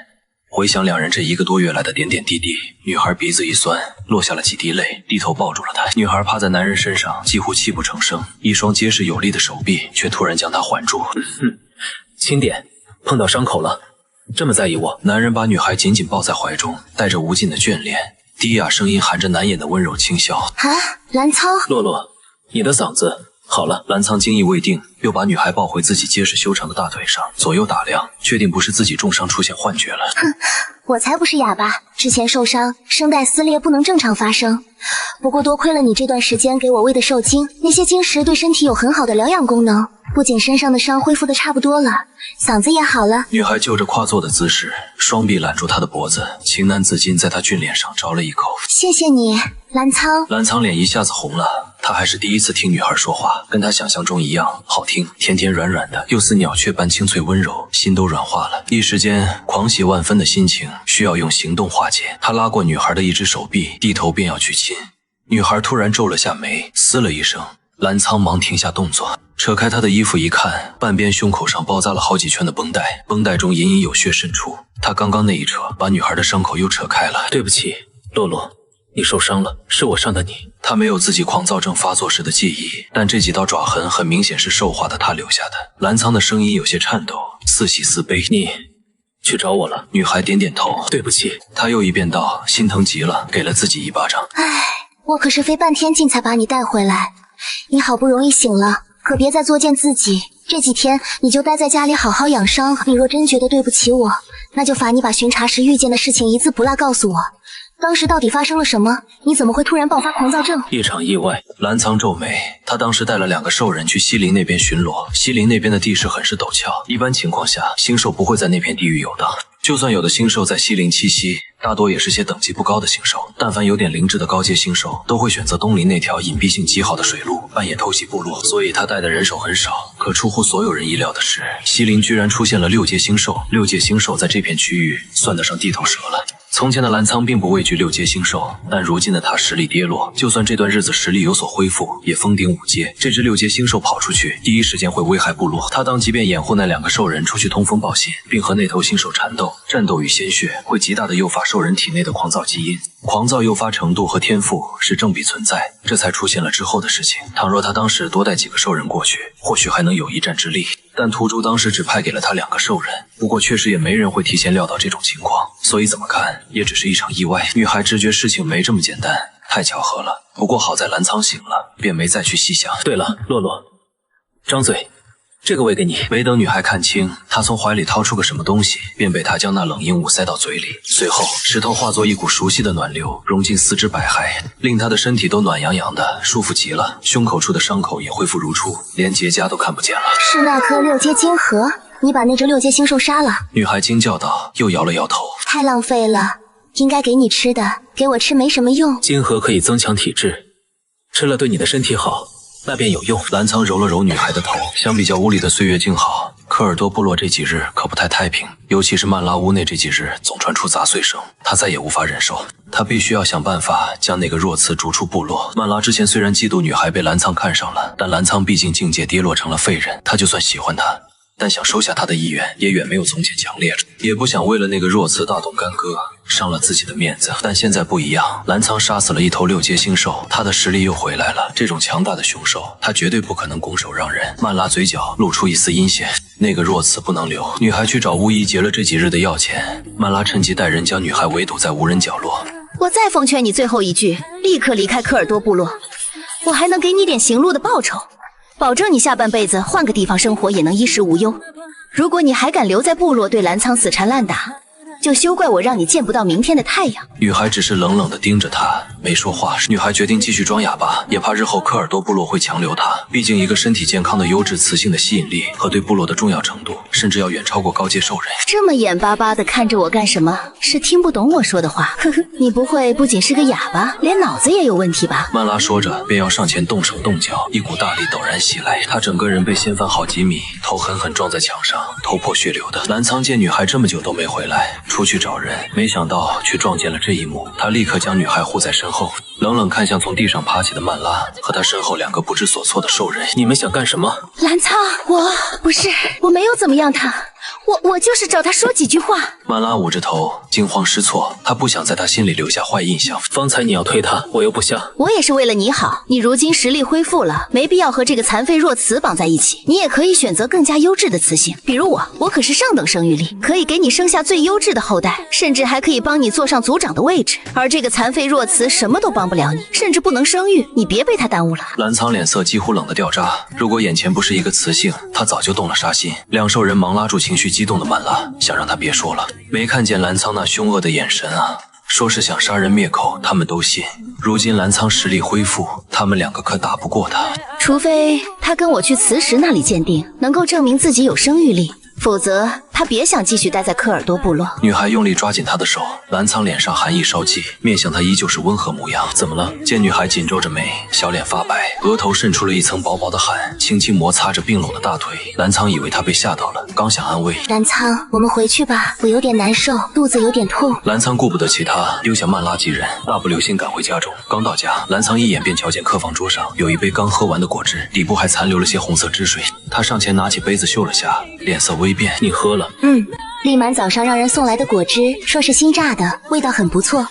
回想2人这1个多月来的点点滴滴，女孩鼻子一酸，落下了几滴泪，低头抱住了他。女孩趴在男人身上，几乎泣不成声，一双结实有力的手臂却突然将她环住。轻点，碰到伤口了，这么在意我？男人把女孩紧紧抱在怀中，带着无尽的眷恋，低哑声音含着难掩的温柔轻笑。啊，澜苍，洛洛，你的嗓子好了。澜苍惊异未定，又把女孩抱回自己结实修长的大腿上，左右打量，确定不是自己重伤出现幻觉了。哼，我才不是哑巴，之前受伤，声带撕裂不能正常发声。不过多亏了你这段时间给我喂的受精，那些晶石对身体有很好的疗养功能，不仅身上的伤恢复的差不多了，嗓子也好了。女孩就着跨坐的姿势，双臂揽住他的脖子，情难自禁在他俊脸上着了一口。谢谢你，澜苍。澜苍脸一下子红了，他还是第一次听女孩说话，跟他想象中一样好听，甜甜软软的，又似鸟雀般清脆温柔，心都软化了。一时间狂喜万分的心情需要用行动化解。他拉过女孩的一只手臂，低头便要去亲。女孩突然皱了下眉，嘶了一声，澜苍忙停下动作，扯开她的衣服一看，半边胸口上包扎了好几圈的绷带，绷带中隐隐有血渗出。他刚刚那一扯，把女孩的伤口又扯开了。对不起，洛洛，你受伤了，是我伤的你。他没有自己狂躁症发作时的记忆，但这几道爪痕很明显是兽化的他留下的。澜苍的声音有些颤抖，似喜似悲。你去找我了？女孩点点头。对不起。他又一遍道，心疼极了，给了自己一巴掌。唉，我可是费半天劲才把你带回来，你好不容易醒了，可别再作践自己。这几天你就待在家里好好养伤，你若真觉得对不起我，那就罚你把巡查时遇见的事情一字不落告诉我。当时到底发生了什么？你怎么会突然爆发狂躁症？一场意外。澜苍皱眉，他当时带了2个兽人去西陵那边巡逻，西陵那边的地势很是陡峭，一般情况下星兽不会在那片地域游荡，就算有的星兽在西陵栖息，大多也是些等级不高的星兽，但凡有点灵智的高阶星兽都会选择东陵那条隐蔽性极好的水路，扮演偷袭部落，所以他带的人手很少。可出乎所有人意料的是，西陵居然出现了6阶星兽。6阶星兽在这片区域算得上地头蛇了。从前的澜沧并不畏惧6阶星兽，但如今的他实力跌落，就算这段日子实力有所恢复，也封顶5阶。这只6阶星兽跑出去，第一时间会危害部落。他当即便掩护那2个兽人出去通风报信，并和那头星兽缠斗。战斗与鲜血会极大的诱发兽人体内的狂躁基因，狂躁诱发程度和天赋是正比存在，这才出现了之后的事情。倘若他当时多带几个兽人过去，或许还能有一战之力。但图主当时只派给了他2个兽人，不过确实也没人会提前料到这种情况，所以怎么看也只是一场意外。女孩直觉事情没这么简单，太巧合了。不过好在澜沧醒了，便没再去细想。对了，洛洛，张嘴，这个喂给你。没等女孩看清，她从怀里掏出个什么东西，便被她将那冷硬物塞到嘴里。随后，石头化作一股熟悉的暖流，融进4肢百骸，令她的身体都暖洋洋的，舒服极了。胸口处的伤口也恢复如初，连结痂都看不见了。是那颗6阶金核，你把那只6阶星兽杀了。女孩惊叫道，又摇了摇头。太浪费了，应该给你吃的，给我吃没什么用。金核可以增强体质，吃了对你的身体好，那便有用。澜沧揉了揉女孩的头，相比较屋里的岁月静好，科尔多部落这几日可不太太平，尤其是曼拉屋内这几日总传出杂碎声，他再也无法忍受。他必须要想办法将那个弱雌逐出部落。曼拉之前虽然嫉妒女孩被澜沧看上了，但澜沧毕竟境界跌落成了废人，他就算喜欢她，但想收下他的意愿也远没有从前强烈，也不想为了那个弱雌大动干戈，伤了自己的面子。但现在不一样，澜沧杀死了一头6阶星兽，他的实力又回来了。这种强大的凶兽，他绝对不可能拱手让人。曼拉嘴角露出一丝阴险，那个弱雌不能留。女孩去找巫医结了这几日的药钱，曼拉趁机带人将女孩围堵在无人角落。我再奉劝你最后一句，立刻离开科尔多部落，我还能给你点行路的报酬。保证你下半辈子换个地方生活也能衣食无忧。如果你还敢留在部落对澜沧死缠烂打，就休怪我让你见不到明天的太阳。女孩只是冷冷地盯着他，没说话。女孩决定继续装哑巴，也怕日后科尔多部落会强留她。毕竟一个身体健康的优质雌性的吸引力和对部落的重要程度，甚至要远超过高阶兽人。这么眼巴巴地看着我干什么？是听不懂我说的话？呵呵，你不会不仅是个哑巴，连脑子也有问题吧？曼拉说着，便要上前动手动脚，一股大力陡然袭来，他整个人被掀翻好几米，头狠狠撞在墙上，头破血流的。澜沧见女孩这么久都没回来，出去找人，没想到却撞见了这一幕。他立刻将女孩护在身后，冷冷看向从地上爬起的曼拉和他身后2个不知所措的兽人。你们想干什么？澜沧，我没有怎么样他，我就是找他说几句话。曼拉捂着头，惊慌失措，他不想在他心里留下坏印象。方才你要推他，我又不想。我也是为了你好，你如今实力恢复了，没必要和这个残废弱雌绑在一起。你也可以选择更加优质的雌性，比如我可是上等生育力，可以给你生下最优质的后代，甚至还可以帮你坐上族长的位置。而这个残废弱雌什么都帮不了你，甚至不能生育，你别被他耽误了。澜沧脸色几乎冷得掉渣，如果眼前不是一个雌性，他早就动了杀心。2兽人忙拉住情绪激动的曼拉，想让他别说了。没看见澜沧那凶恶的眼神啊，说是想杀人灭口，他们都信。如今澜沧实力恢复，他们2个可打不过他。除非他跟我去磁石那里鉴定，能够证明自己有生育力，否则他别想继续待在科尔多部落。女孩用力抓紧他的手，澜沧脸上寒意稍霁，面向他依旧是温和模样。怎么了？见女孩紧皱着眉，小脸发白，额头渗出了一层薄薄的汗，轻轻摩擦着并拢的大腿。澜沧以为她被吓到了，刚想安慰，澜沧，我们回去吧，我有点难受，肚子有点痛。澜沧顾不得其他，丢下曼拉几人，大步流星赶回家中。刚到家，澜沧一眼便瞧见客房桌上有一杯刚喝完的果汁，底部还残留了些红色汁水。他上前拿起杯子嗅了下，脸色微变。你喝了？丽满早上让人送来的果汁，说是新榨的，味道很不错。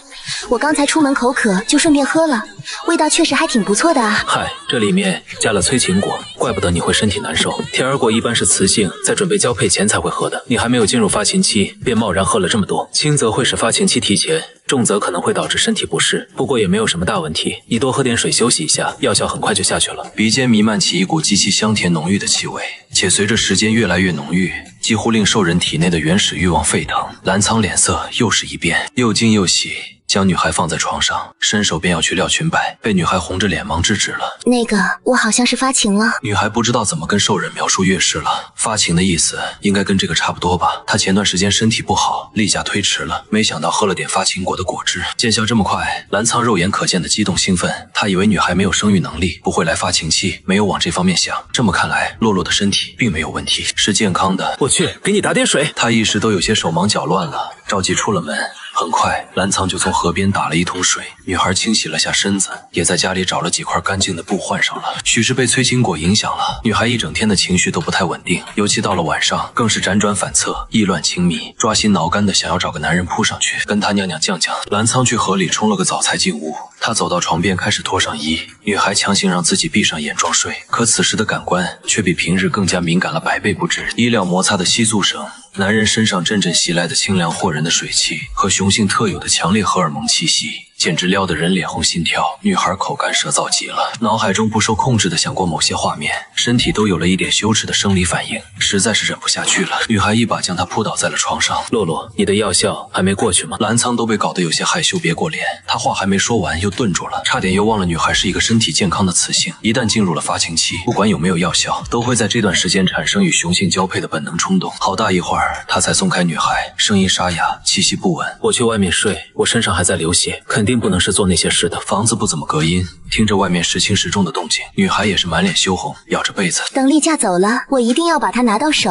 我刚才出门口渴，就顺便喝了，味道确实还挺不错的啊。嗨，这里面加了催情果，怪不得你会身体难受。甜儿果一般是雌性在准备交配前才会喝的，你还没有进入发情期，便贸然喝了这么多，轻则会使发情期提前，重则可能会导致身体不适，不过也没有什么大问题。你多喝点水休息一下，药效很快就下去了。鼻尖弥漫起一股极其香甜浓郁的气味，且随着时间越来越浓郁，几乎令兽人体内的原始欲望沸腾。澜沧脸色又是一变，又惊又喜，将女孩放在床上，伸手便要去撩裙摆，被女孩红着脸忙制止了。那个，我好像是发情了。女孩不知道怎么跟兽人描述月事了，发情的意思应该跟这个差不多吧。她前段时间身体不好，例假推迟了，没想到喝了点发情果的果汁，见效这么快，蓝苍肉眼可见的激动兴奋。他以为女孩没有生育能力，不会来发情期，没有往这方面想。这么看来，洛洛的身体并没有问题，是健康的。我去，给你打点水。他一时都有些手忙脚乱了，着急出了门。很快，蓝苍就从河边打了一桶水，女孩清洗了下身子，也在家里找了几块干净的布换上了。许是被催情果影响了，女孩一整天的情绪都不太稳定，尤其到了晚上，更是辗转反侧，意乱情迷，抓心挠肝的想要找个男人扑上去，跟他娘娘犟犟。蓝苍去河里冲了个澡才进屋，他走到床边开始脱上衣，女孩强行让自己闭上眼装睡，可此时的感官却比平日更加敏感了100倍不止。衣料摩擦的窸窣声，男人身上阵阵袭来的清凉惑人的水汽和雄性特有的强烈荷尔蒙气息，简直撩得人脸红心跳。女孩口干舌燥极了，脑海中不受控制地想过某些画面，身体都有了一点羞耻的生理反应，实在是忍不下去了。女孩一把将她扑倒在了床上。洛洛，你的药效还没过去吗？蓝苍都被搞得有些害羞别过脸，他话还没说完又顿住了，差点又忘了女孩是一个身体健康的雌性，一旦进入了发情期，不管有没有药效，都会在这段时间产生与雄性交配的本能冲动。好大一会儿，他才松开女孩，声音沙哑，气息不稳。我去外面睡，我身上还在流血，肯定不能是做那些事的。房子不怎么隔音，听着外面时轻时重的动静，女孩也是满脸羞红，咬着被子。等例假走了，我一定要把它拿到手。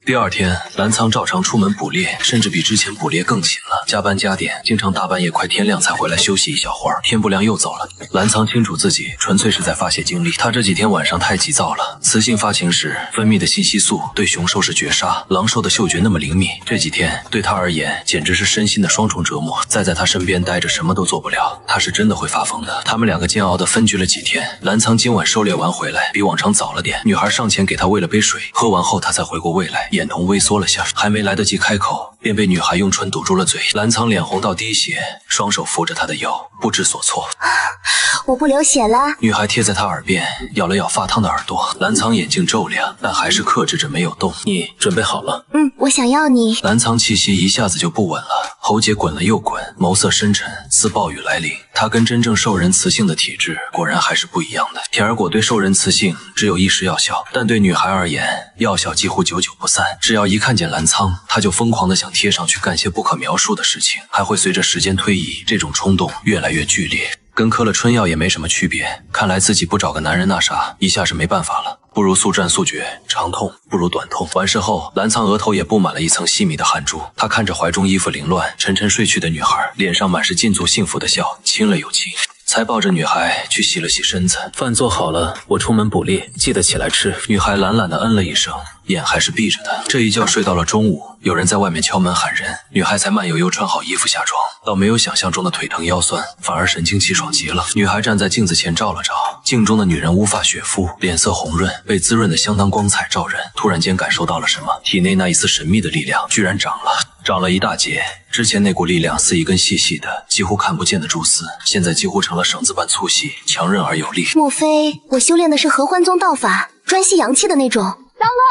第二天，蓝苍照常出门捕猎，甚至比之前捕猎更勤了，加班加点，经常大半夜快天亮才回来休息一小会儿，天不亮又走了。蓝苍清楚自己纯粹是在发泄精力，他这几天晚上太急躁了。雌性发情时分泌的信息素对雄兽是绝杀，狼兽的嗅觉那么灵敏，这几天对他而言简直是身心的双重折磨。再在他身边待着什么都做不了，他是真的会发疯的。他们两个煎熬的分居了几天，蓝苍今晚狩猎完回来比往常早了点，女孩上前给他喂了杯水，喝完后他才回过味来，眼瞳微缩了下，还没来得及开口，便被女孩用唇堵住了嘴。蓝苍脸红到滴血，双手扶着她的腰，不知所措。我不流血了。女孩贴在他耳边，咬了咬发烫的耳朵。蓝苍眼睛骤亮，但还是克制着没有动。你准备好了？我想要你。蓝苍气息一下子就不稳了，喉结滚了又滚，眸色深沉，似暴雨来临。他跟真正兽人雌性的体质果然还是不一样的。铁儿果对兽人雌性只有一时药效，但对女孩而言，药效几乎久久不散。只要一看见蓝苍，他就疯狂的想贴上去干些不可描述的事情，还会随着时间推移，这种冲动越来越剧烈。跟磕了春药也没什么区别，看来自己不找个男人那啥，一下是没办法了。不如速战速决，长痛不如短痛。完事后，蓝苍额头也布满了一层细密的汗珠。他看着怀中衣服凌乱、沉沉睡去的女孩，脸上满是禁足幸福的笑，亲了又亲，才抱着女孩去洗了洗身子。饭做好了，我出门捕猎，记得起来吃。女孩懒懒地嗯了一声，眼还是闭着的。这一觉睡到了中午，有人在外面敲门喊人，女孩才慢悠悠穿好衣服下床，倒没有想象中的腿疼腰酸，反而神清气爽极了。女孩站在镜子前照了照，镜中的女人乌发雪肤，脸色红润，被滋润得相当光彩照人。突然间感受到了什么，体内那一丝神秘的力量居然长了一大截。之前那股力量似一根细细的几乎看不见的蛛丝，现在几乎成了绳子般粗细，强韧而有力。莫非我修炼的是合欢宗道法，专吸阳气的那种？张乐，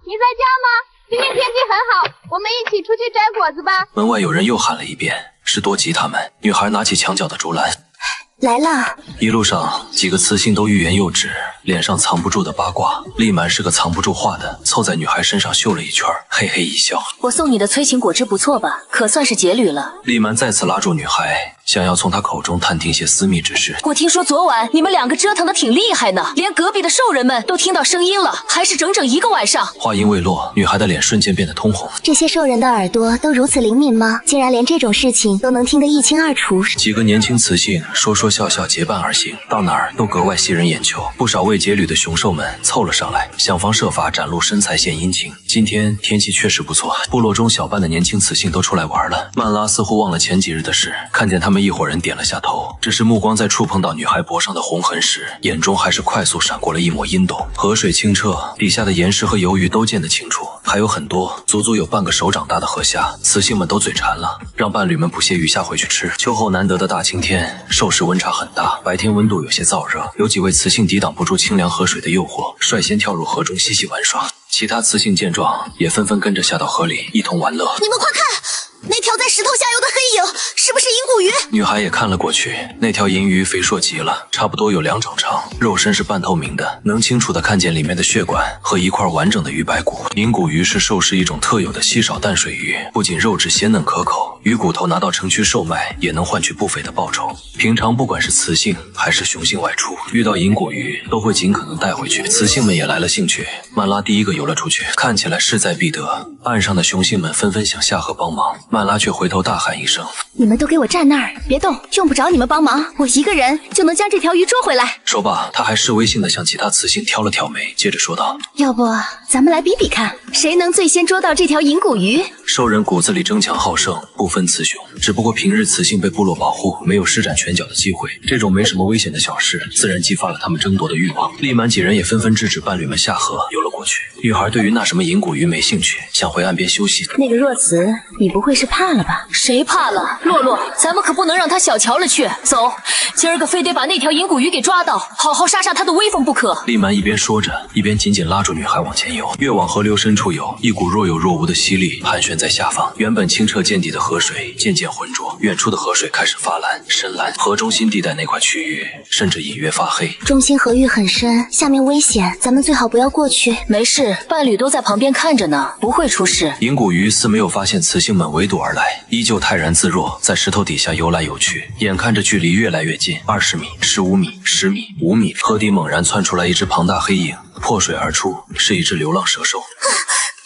你在家吗？今天天气很好，我们一起出去摘果子吧。门外有人又喊了一遍，是多吉他们。女孩拿起墙角的竹篮，来了。一路上几个雌性都欲言又止，脸上藏不住的八卦。丽满是个藏不住话的，凑在女孩身上嗅了一圈，嘿嘿一笑。我送你的催情果汁不错吧，可算是结旅了。丽满再次拉住女孩，想要从她口中探听些私密之事。我听说昨晚你们两个折腾的挺厉害呢，连隔壁的兽人们都听到声音了，还是整整1个晚上。话音未落，女孩的脸瞬间变得通红。这些兽人的耳朵都如此灵敏吗？竟然连这种事情都能听得一清二楚。几个年轻雌性说说笑笑结伴而行，到哪儿都格外吸人眼球。不少未结旅的雄兽们凑了上来，想方设法展露身材献殷勤。今天天气确实不错，部落中小半的年轻雌性都出来玩了。曼拉似乎忘了前几日的事，看见他们一伙人点了下头，只是目光在触碰到女孩脖上的红痕时，眼中还是快速闪过了一抹阴动。河水清澈，底下的岩石和鱿鱼都见得清楚，还有很多足足有半个手掌大的河虾。雌性们都嘴馋了，让伴侣们捕些鱼虾回去吃。秋后难得的大晴天，兽市温差很大，白天温度有些燥热，有几位雌性抵挡不住清凉河水的诱惑，率先跳入河中嬉戏玩耍。其他雌性见状，也纷纷跟着下到河里一同玩乐。你们快看，那条在石头下游的黑影，是不是银骨鱼？女孩也看了过去，那条银鱼肥硕极了，差不多有2掌长，肉身是半透明的，能清楚地看见里面的血管和一块完整的鱼白骨。银骨鱼是兽食一种特有的稀少淡水鱼，不仅肉质鲜嫩可口，鱼骨头拿到城区售卖也能换取不菲的报酬。平常不管是雌性还是雄性外出，遇到银骨鱼都会尽可能带回去。雌性们也来了兴趣，曼拉第一个游了出去，看起来势在必得。岸上的雄性们纷纷想下河帮忙，曼拉却回头大喊一声：“你们都给我站那儿，别动，用不着你们帮忙，我一个人就能将这条鱼捉回来。”说罢，他还示威性地向其他雌性挑了挑眉，接着说道：“要不咱们来比比看，谁能最先捉到这条银骨鱼？”兽人骨子里争强好胜，不分雌雄，只不过平日雌性被部落保护，没有施展拳脚的机会，这种没什么危险的小事，自然激发了他们争夺的欲望。利满几人也纷纷制止伴侣们下河，游了过去。女孩对于那什么银骨鱼没兴趣，想回岸边休息。那个若慈，你不会是怕了吧？谁怕了？洛洛，咱们可不能让他小瞧了去。走，今儿个非得把那条银骨鱼给抓到，好好杀杀他的威风不可。利满一边说着，一边紧紧拉住女孩往前游。越往河流深处游，一股若有若无的吸力盘旋在下方，原本清澈见底的河水渐渐浑浊，远处的河水开始发蓝、深蓝，河中心地带那块区域甚至隐约发黑。中心河域很深，下面危险，咱们最好不要过去。没事，伴侣都在旁边看着呢，不会出事。银骨鱼似没有发现雌性们围堵而来，依旧泰然自若，在石头底下游来游去。眼看着距离越来越近，20米、15米、10米、5米，河底猛然窜出来一只庞大黑影，破水而出，是一只流浪蛇兽。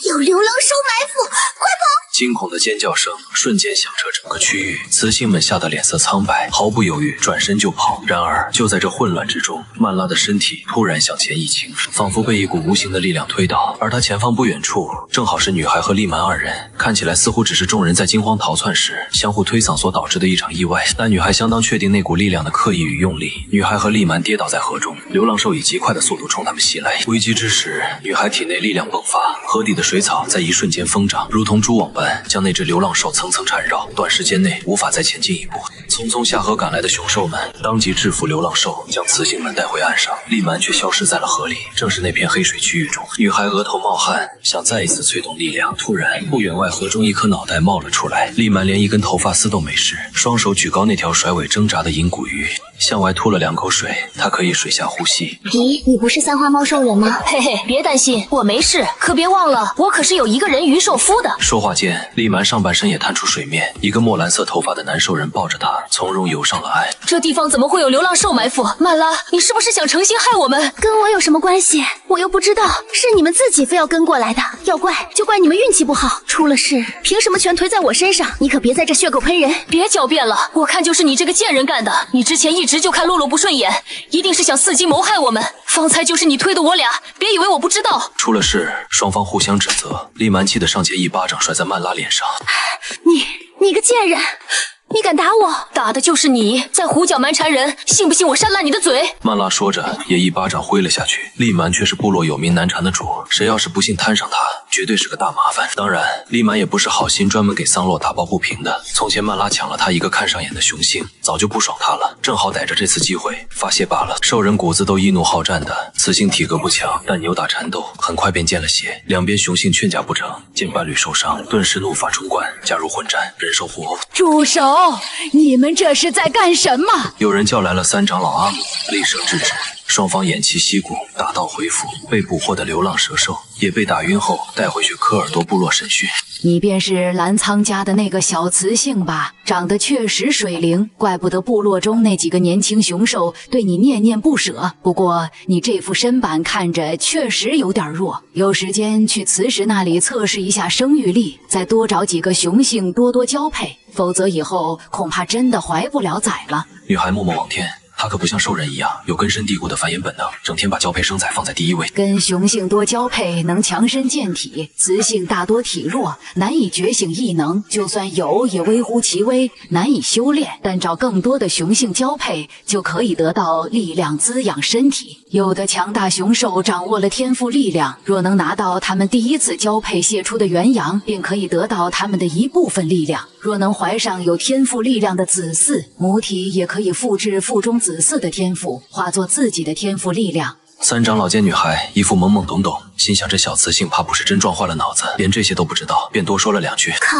有流浪兽埋伏，快跑！惊恐的尖叫声瞬间响彻整个区域，雌性们吓得脸色苍白，毫不犹豫转身就跑。然而就在这混乱之中，曼拉的身体突然向前一倾，仿佛被一股无形的力量推倒，而他前方不远处正好是女孩和利满2人，看起来似乎只是众人在惊慌逃窜时相互推搡所导致的一场意外，但女孩相当确定那股力量的刻意与用力。女孩和利满跌倒在河中，流浪兽以极快的速度冲他们袭来。危机之时，女孩体内力量迸发，河底的水草在一瞬间疯长，如同蛛网般将那只流浪兽层层缠绕，短时间内无法再前进一步。匆匆下河赶来的雄兽们当即制服流浪兽，将雌性们带回岸上，利满却消失在了河里，正是那片黑水区域中。女孩额头冒汗，想再一次催动力量，突然不远外河中一颗脑袋冒了出来，利满连一根头发丝都没湿，双手举高那条甩尾挣扎的银骨鱼，向外吐了2口水，他可以水下呼吸。咦，你不是三花猫兽人吗？嘿嘿，别担心，我没事，可别忘了，我可是有一个人鱼兽夫的。说话间，利满上半身也探出水面，一个墨蓝色头发的男兽人抱着他，从容游上了岸。这地方怎么会有流浪兽埋伏？曼拉，你是不是想诚心害我们？跟我有什么关系？我又不知道，是你们自己非要跟过来的。要怪就怪你们运气不好，出了事凭什么全推在我身上？你可别在这血口喷人！别狡辩了，我看就是你这个贱人干的。你之前一直就看洛洛不顺眼，一定是想伺机谋害我们。方才就是你推的我俩，别以为我不知道。出了事，双方互相指责。利满气得上前一巴掌甩在曼拉脸上。你个贱人！你敢打我？打的就是你，在胡搅蛮缠人，信不信我扇烂你的嘴？曼拉说着，也一巴掌挥了下去。利满却是部落有名难缠的主，谁要是不幸摊上他，绝对是个大麻烦。当然，利满也不是好心专门给桑洛打抱不平的。从前曼拉抢了他一个看上眼的雄性，早就不爽他了，正好逮着这次机会发泄罢了。兽人骨子都易怒好战的，雌性体格不强，但扭打缠斗很快便见了血。两边雄性劝架不成，见伴侣受伤，顿时怒发冲冠，加入混战，人兽互殴。住手！你们这是在干什么？有人叫来了3长老阿姆，厉声制止。双方偃旗息鼓，打道回府。被捕获的流浪蛇兽也被打晕后带回去科尔多部落审讯。你便是澜沧家的那个小雌性吧？长得确实水灵，怪不得部落中那几个年轻雄兽对你念念不舍。不过你这副身板看着确实有点弱，有时间去雌石那里测试一下生育力，再多找几个雄性多多交配，否则以后恐怕真的怀不了崽了。女孩目目望天。他可不像兽人一样有根深蒂固的繁衍本能，整天把交配生崽放在第一位。跟雄性多交配能强身健体，雌性大多体弱，难以觉醒异能，就算有也微乎其微，难以修炼。但找更多的雄性交配，就可以得到力量滋养身体。有的强大雄兽掌握了天赋力量，若能拿到他们第一次交配泄出的元阳，便可以得到他们的一部分力量。若能怀上有天赋力量的子嗣，母体也可以复制腹中子嗣的天赋，化作自己的天赋力量。3长老见女孩一副懵懵懂懂，心想这小雌性怕不是真撞坏了脑子，连这些都不知道，便多说了2句。靠，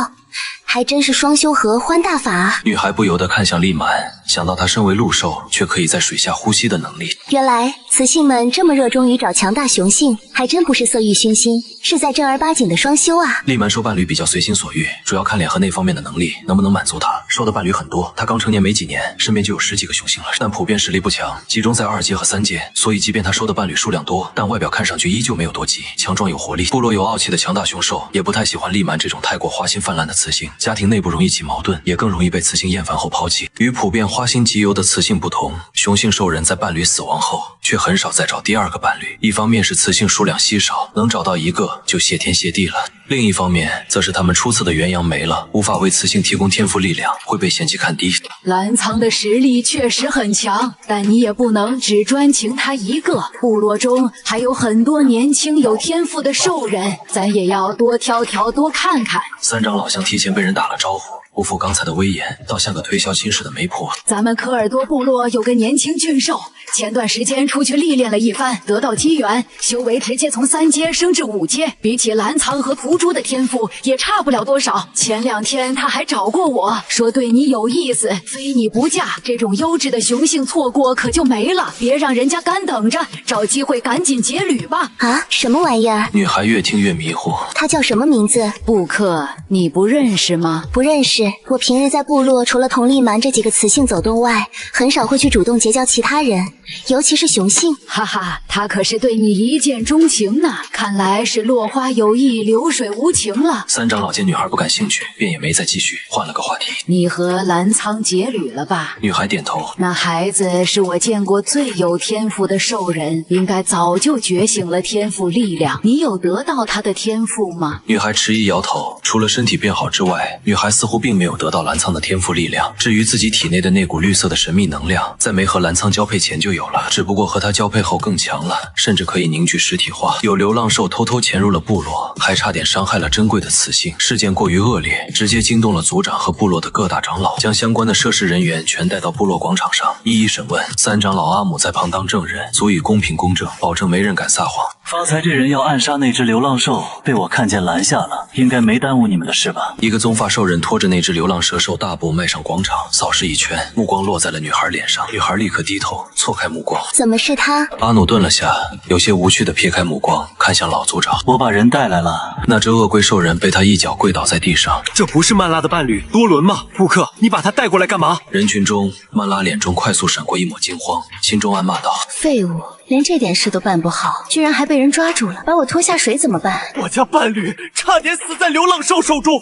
还真是双修合欢大法啊！女孩不由得看向厉蛮，想到他身为陆兽，却可以在水下呼吸的能力。原来雌性们这么热衷于找强大雄性，还真不是色欲熏心，是在正儿八经的双修啊！厉蛮收伴侣比较随心所欲，主要看脸和那方面的能力能不能满足他。收的伴侣很多，他刚成年没几年，身边就有10几个雄性了，但普遍实力不强，集中在2阶和3阶，所以即便他收的伴侣数量多，但外表看上去依旧没有多急，强壮有活力。部落有傲气的强大雄兽，也不太喜欢厉蛮这种太过花心泛滥的雌性。家庭内部容易起矛盾，也更容易被雌性厌烦后抛弃。与普遍花心极游的雌性不同，雄性兽人在伴侣死亡后，却很少再找第2个伴侣。一方面是雌性数量稀少，能找到1个就谢天谢地了；另一方面，则是他们出次的元阳没了，无法为雌性提供天赋力量，会被嫌弃看低。蓝苍的实力确实很强，但你也不能只专情他一个。部落中还有很多年轻有天赋的兽人，咱也要多挑挑，多看看。3长老像提前被人打了招呼，不负刚才的威严，倒像个推销亲事的媒婆。咱们科尔多部落有个年轻俊兽，前段时间出去历练了一番，得到机缘，修为直接从3阶升至5阶，比起蓝苍和图珠的天赋也差不了多少。前2天他还找过我，说对你有意思，非你不嫁。这种优质的雄性错过可就没了，别让人家干等着，找机会赶紧结旅吧。啊，什么玩意儿？女孩越听越迷糊。他叫什么名字？布克，你不认识吗？不认识。我平日在部落除了同厉蛮这几个雌性走动外，很少会去主动结交其他人，尤其是雄性。哈哈，他可是对你一见钟情呢，看来是落花有意，流水无情了。3长老见女孩不感兴趣，便也没再继续，换了个话题。你和蓝苍结旅了吧？女孩点头。那孩子是我见过最有天赋的兽人，应该早就觉醒了天赋力量。你有得到他的天赋吗？女孩迟疑摇头，除了身体变好之外，女孩似乎并没有得到蓝苍的天赋力量。至于自己体内的那股绿色的神秘能量，在没和蓝苍交配前就有了，只不过和他交配后更强了，甚至可以凝聚实体化。有流浪兽偷偷潜入了部落，还差点伤害了珍贵的雌性。事件过于恶劣，直接惊动了族长和部落的各大长老，将相关的涉事人员全带到部落广场上一一审问。3长老阿姆在旁当证人，足以公平公正，保证没人敢撒谎。方才这人要暗杀那只流浪兽，被我看见拦下了，应该没耽误你们的事吧？一个棕发兽人拖着那只流浪蛇兽大步迈上广场，扫视一圈，目光落在了女孩脸上。女孩立刻低头，错开目光。怎么是他？阿努顿了下，有些无趣地撇开目光，看向老族长。我把人带来了。那只恶龟兽人被他一脚跪倒在地上。这不是曼拉的伴侣多伦吗？布克，你把他带过来干嘛？人群中，曼拉脸中快速闪过一抹惊慌，心中暗骂道：废物，连这点事都办不好，居然还被人抓住了，把我拖下水怎么办？我家伴侣差点死在流浪兽手中，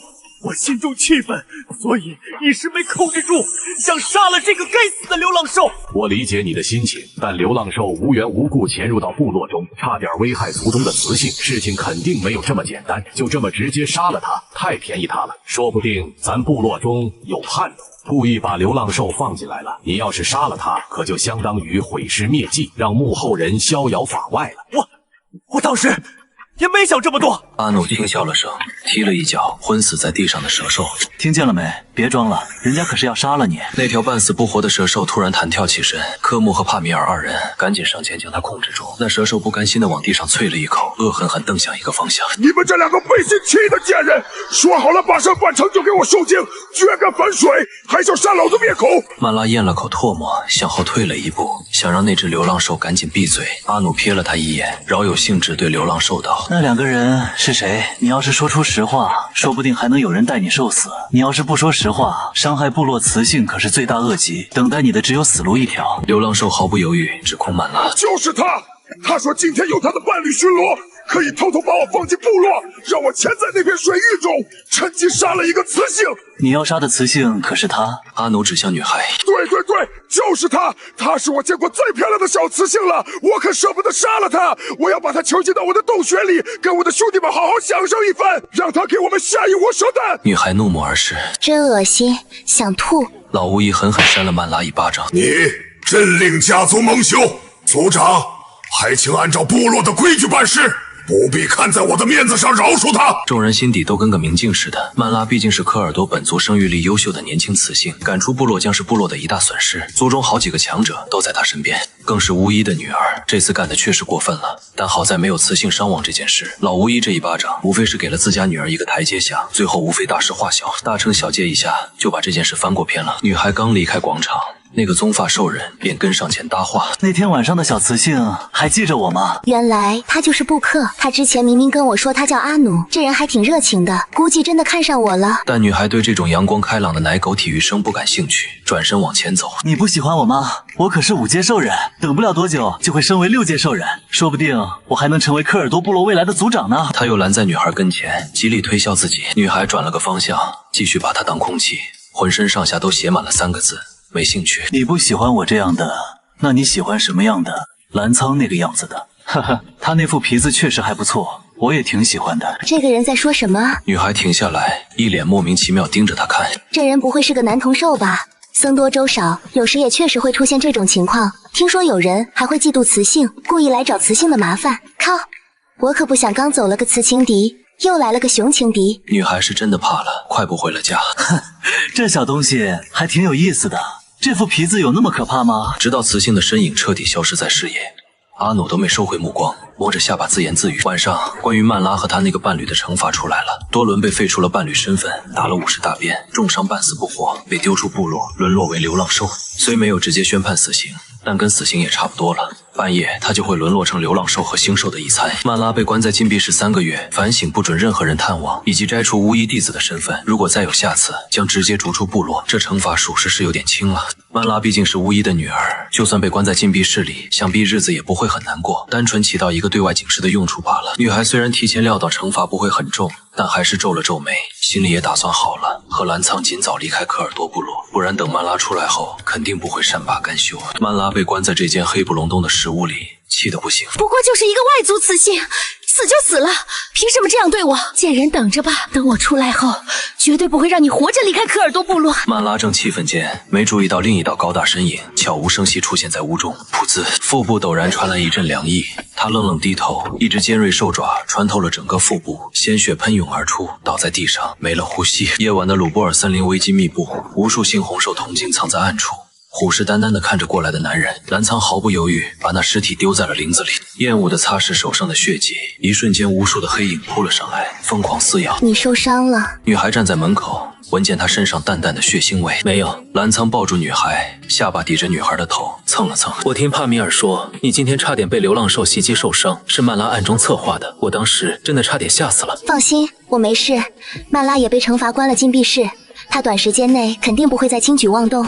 我心中气愤，所以一时没控制住，想杀了这个该死的流浪兽。我理解你的心情，但流浪兽无缘无故潜入到部落中，差点危害族中的雌性，事情肯定没有这么简单，就这么直接杀了他，太便宜他了。说不定咱部落中有叛徒，故意把流浪兽放进来了。你要是杀了他，可就相当于毁尸灭迹，让幕后人逍遥法外了。我当时也没想这么多。阿努轻笑了声，踢了一脚昏死在地上的蛇兽。听见了没？别装了，人家可是要杀了你。那条半死不活的蛇兽突然弹跳起身，科姆和帕米尔2人赶紧上前将他控制住。那蛇兽不甘心地往地上啐了一口，恶狠狠瞪向一个方向。你们这2个背信弃义的贱人，说好了把上半城就给我受精，居然敢反水，还想杀老子灭口！曼拉咽了口唾沫，向后退了一步，想让那只流浪兽赶紧闭嘴。阿努瞥了他一眼，饶有兴致对流浪兽道：那2个人是谁？你要是说出实话，说不定还能有人带你受死。你要是不说实话，伤害部落雌性可是罪大恶极，等待你的只有死路一条。流浪兽毫不犹豫指控曼拉：就是他！他说今天有他的伴侣巡逻，可以偷偷把我放进部落，让我潜在那片水域中，趁机杀了一个雌性。你要杀的雌性可是他？阿努指向女孩。对，就是他！他是我见过最漂亮的小雌性了，我可舍不得杀了他！我要把他囚禁到我的洞穴里，跟我的兄弟们好好享受一番，让他给我们下一窝蛇蛋！女孩怒目而视，真恶心，想吐。老巫医狠狠扇了曼拉一巴掌。你真令家族蒙羞！族长，还请按照部落的规矩办事，不必看在我的面子上饶恕他。众人心底都跟个明镜似的。曼拉毕竟是科尔多本族生育力优秀的年轻雌性，赶出部落将是部落的一大损失。族中好几个强者都在他身边，更是巫医的女儿，这次干的确实过分了。但好在没有雌性伤亡这件事。老巫医这一巴掌，无非是给了自家女儿一个台阶下，最后无非大事化小，大惩小戒一下，就把这件事翻过篇了。女孩刚离开广场，那个棕发兽人便跟上前搭话。那天晚上的小雌性还记着我吗？原来他就是布克，他之前明明跟我说他叫阿努，这人还挺热情的，估计真的看上我了。但女孩对这种阳光开朗的奶狗体育生不感兴趣，转身往前走。你不喜欢我吗？我可是5阶兽人，等不了多久就会升为6阶兽人，说不定我还能成为科尔多部落未来的族长呢。他又拦在女孩跟前，极力推销自己。女孩转了个方向，继续把他当空气，浑身上下都写满了3个字：没兴趣。你不喜欢我这样的，那你喜欢什么样的？澜沧那个样子的。呵呵，他那副皮子确实还不错，我也挺喜欢的。这个人在说什么？女孩停下来，一脸莫名其妙盯着他看。这人不会是个男童兽吧？僧多粥少，有时也确实会出现这种情况。听说有人还会嫉妒雌性，故意来找雌性的麻烦。靠，我可不想刚走了个雌情敌，又来了个雄情敌。女孩是真的怕了，快步回了家。这小东西还挺有意思的，这副皮子有那么可怕吗？直到雌性的身影彻底消失在视野，阿努都没收回目光，摸着下巴自言自语。晚上，关于曼拉和他那个伴侣的惩罚出来了。多伦被废除了伴侣身份，打了50大鞭，重伤半死不活，被丢出部落，沦落为流浪兽。虽没有直接宣判死刑，但跟死刑也差不多了。半夜他就会沦落成流浪兽和星兽的一餐。曼拉被关在禁闭室3个月，反省不准任何人探望，以及摘除巫医弟子的身份。如果再有下次，将直接逐出部落。这惩罚属实是有点轻了。曼拉毕竟是巫医的女儿，就算被关在禁闭室里，想必日子也不会很难过，单纯起到一个对外警示的用处罢了。女孩虽然提前料到惩罚不会很重，但还是皱了皱眉，心里也打算好了，和澜沧尽早离开科尔多部落，不然等曼拉出来后，肯定不会善罢甘休。曼拉被关在这间黑不隆咚的石屋里，气得不行。不过就是一个外族雌性，死就死了，凭什么这样对我？见人等着吧，等我出来后，绝对不会让你活着离开科尔多部落。曼拉正气愤间，没注意到另一道高大身影悄无声息出现在屋中。噗呲，腹部陡然传来一阵凉意，他愣愣低头，一只尖锐兽爪穿透了整个腹部，鲜血喷涌而出，倒在地上没了呼吸。夜晚的鲁波尔森林危机密布，无数猩红兽铜镜藏在暗处，虎视眈眈地看着过来的男人。澜沧毫不犹豫把那尸体丢在了林子里，厌恶地擦拭手上的血迹。一瞬间，无数的黑影扑了上来，疯狂撕咬。你受伤了。女孩站在门口，闻见她身上淡淡的血腥味。没有。澜沧抱住女孩，下巴抵着女孩的头蹭了蹭。我听帕米尔说，你今天差点被流浪兽袭击受伤，是曼拉暗中策划的，我当时真的差点吓死了。放心，我没事。曼拉也被惩罚关了禁闭室，他短时间内肯定不会再轻举妄动。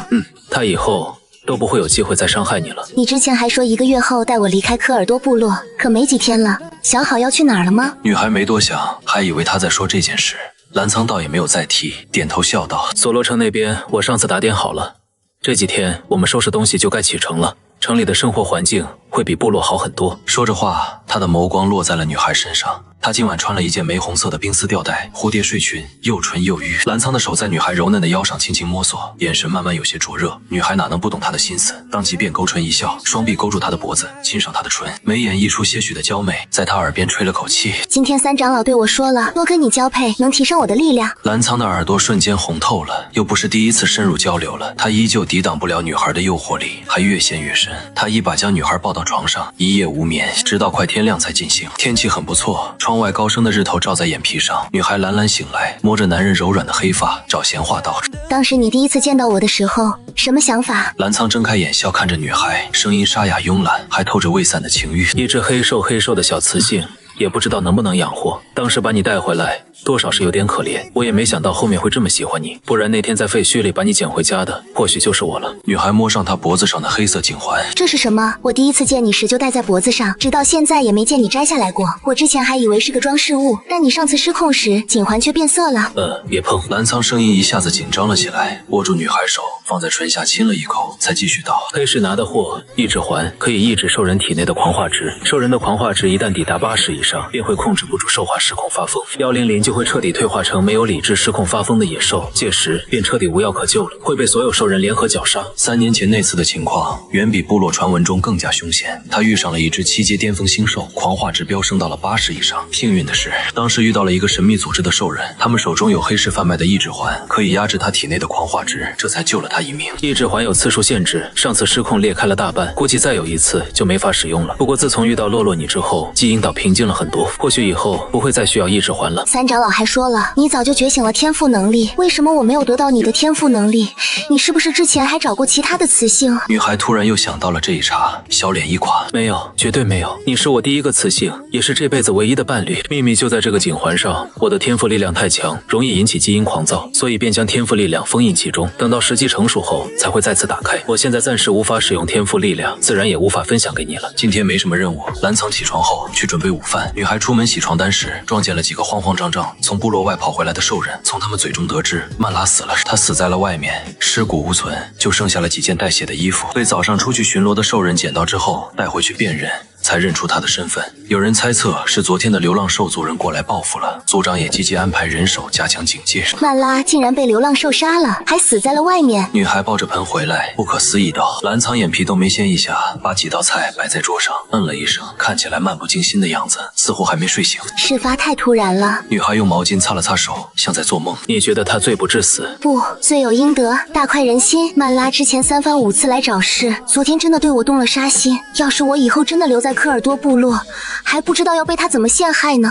他以后都不会有机会再伤害你了。你之前还说1个月后带我离开科尔多部落，可没几天了，想好要去哪儿了吗？女孩没多想，还以为他在说这件事。澜沧倒也没有再提，点头笑道：索罗城那边我上次打点好了，这几天我们收拾东西就该启程了。城里的生活环境会比部落好很多。说着话，他的眸光落在了女孩身上。她今晚穿了一件玫红色的冰丝吊带蝴蝶睡裙，又纯又欲。澜沧的手在女孩柔嫩的腰上轻轻摸索，眼神慢慢有些灼热。女孩哪能不懂他的心思，当即便勾唇一笑，双臂勾住他的脖子，亲上他的唇，眉眼溢出些许的娇媚，在他耳边吹了口气。今天3长老对我说了，多跟你交配能提升我的力量。澜沧的耳朵瞬间红透了，又不是第一次深入交流了，他依旧抵挡不了女孩的诱惑力，还越陷越深。他一把将女孩抱到床上，一夜无眠，直到快天亮才尽兴。天气很不错，窗外高升的日头照在眼皮上。女孩懒懒醒来，摸着男人柔软的黑发，找闲话道：当时你第一次见到我的时候，什么想法？澜沧睁开眼笑看着女孩，声音沙哑慵懒，还透着未散的情欲。一只黑瘦的小雌性，也不知道能不能养活。当时把你带回来，多少是有点可怜。我也没想到后面会这么喜欢你，不然那天在废墟里把你捡回家的，或许就是我了。女孩摸上他脖子上的黑色颈环，这是什么？我第一次见你时就戴在脖子上，直到现在也没见你摘下来过。我之前还以为是个装饰物，但你上次失控时颈环却变色了。别碰。澜沧声音一下子紧张了起来，握住女孩手放在唇下亲了一口，才继续道：黑市拿的货抑制环可以抑制兽人体内的狂化值，兽人的狂化值一旦抵达80以上，便会控制不住兽化失控发疯。100就就会彻底退化成没有理智、失控发疯的野兽，届时便彻底无药可救了，会被所有兽人联合绞杀。3年前那次的情况远比部落传闻中更加凶险，他遇上了一只7阶巅峰星兽，狂化值飙升到了80以上。幸运的是，当时遇到了一个神秘组织的兽人，他们手中有黑市贩卖的抑制环，可以压制他体内的狂化值，这才救了他一命。抑制环有次数限制，上次失控裂开了大半，估计再有一次就没法使用了。不过自从遇到洛洛你之后，基因岛平静了很多，或许以后不会再需要抑制环了。三长老还说了，你早就觉醒了天赋能力，为什么我没有得到你的天赋能力？你是不是之前还找过其他的雌性？女孩突然又想到了这一茬，小脸一垮。没有，绝对没有，你是我第一个雌性，也是这辈子唯一的伴侣。秘密就在这个颈环上，我的天赋力量太强，容易引起基因狂躁，所以便将天赋力量封印其中，等到时机成熟后才会再次打开。我现在暂时无法使用天赋力量，自然也无法分享给你了。今天没什么任务，蓝苍起床后去准备午饭。女孩出门洗床单时，撞见了几个慌慌张张从部落外跑回来的兽人，从他们嘴中得知曼拉死了，她死在了外面，尸骨无存，就剩下了几件带血的衣服，被早上出去巡逻的兽人捡到之后带回去辨认，才认出他的身份。有人猜测是昨天的流浪兽族人过来报复了，族长也积极安排人手加强警戒。曼拉竟然被流浪兽杀了，还死在了外面。女孩抱着盆回来，不可思议道。蓝苍眼皮都没掀一下，把几道菜摆在桌上，嗯了一声，看起来漫不经心的样子，似乎还没睡醒。事发太突然了。女孩用毛巾擦了擦手，像在做梦。你觉得他罪不至死？不，罪有应得，大快人心。曼拉之前3番5次来找事，昨天真的对我动了杀心。要是我以后真的留在科尔多部落，还不知道要被他怎么陷害呢。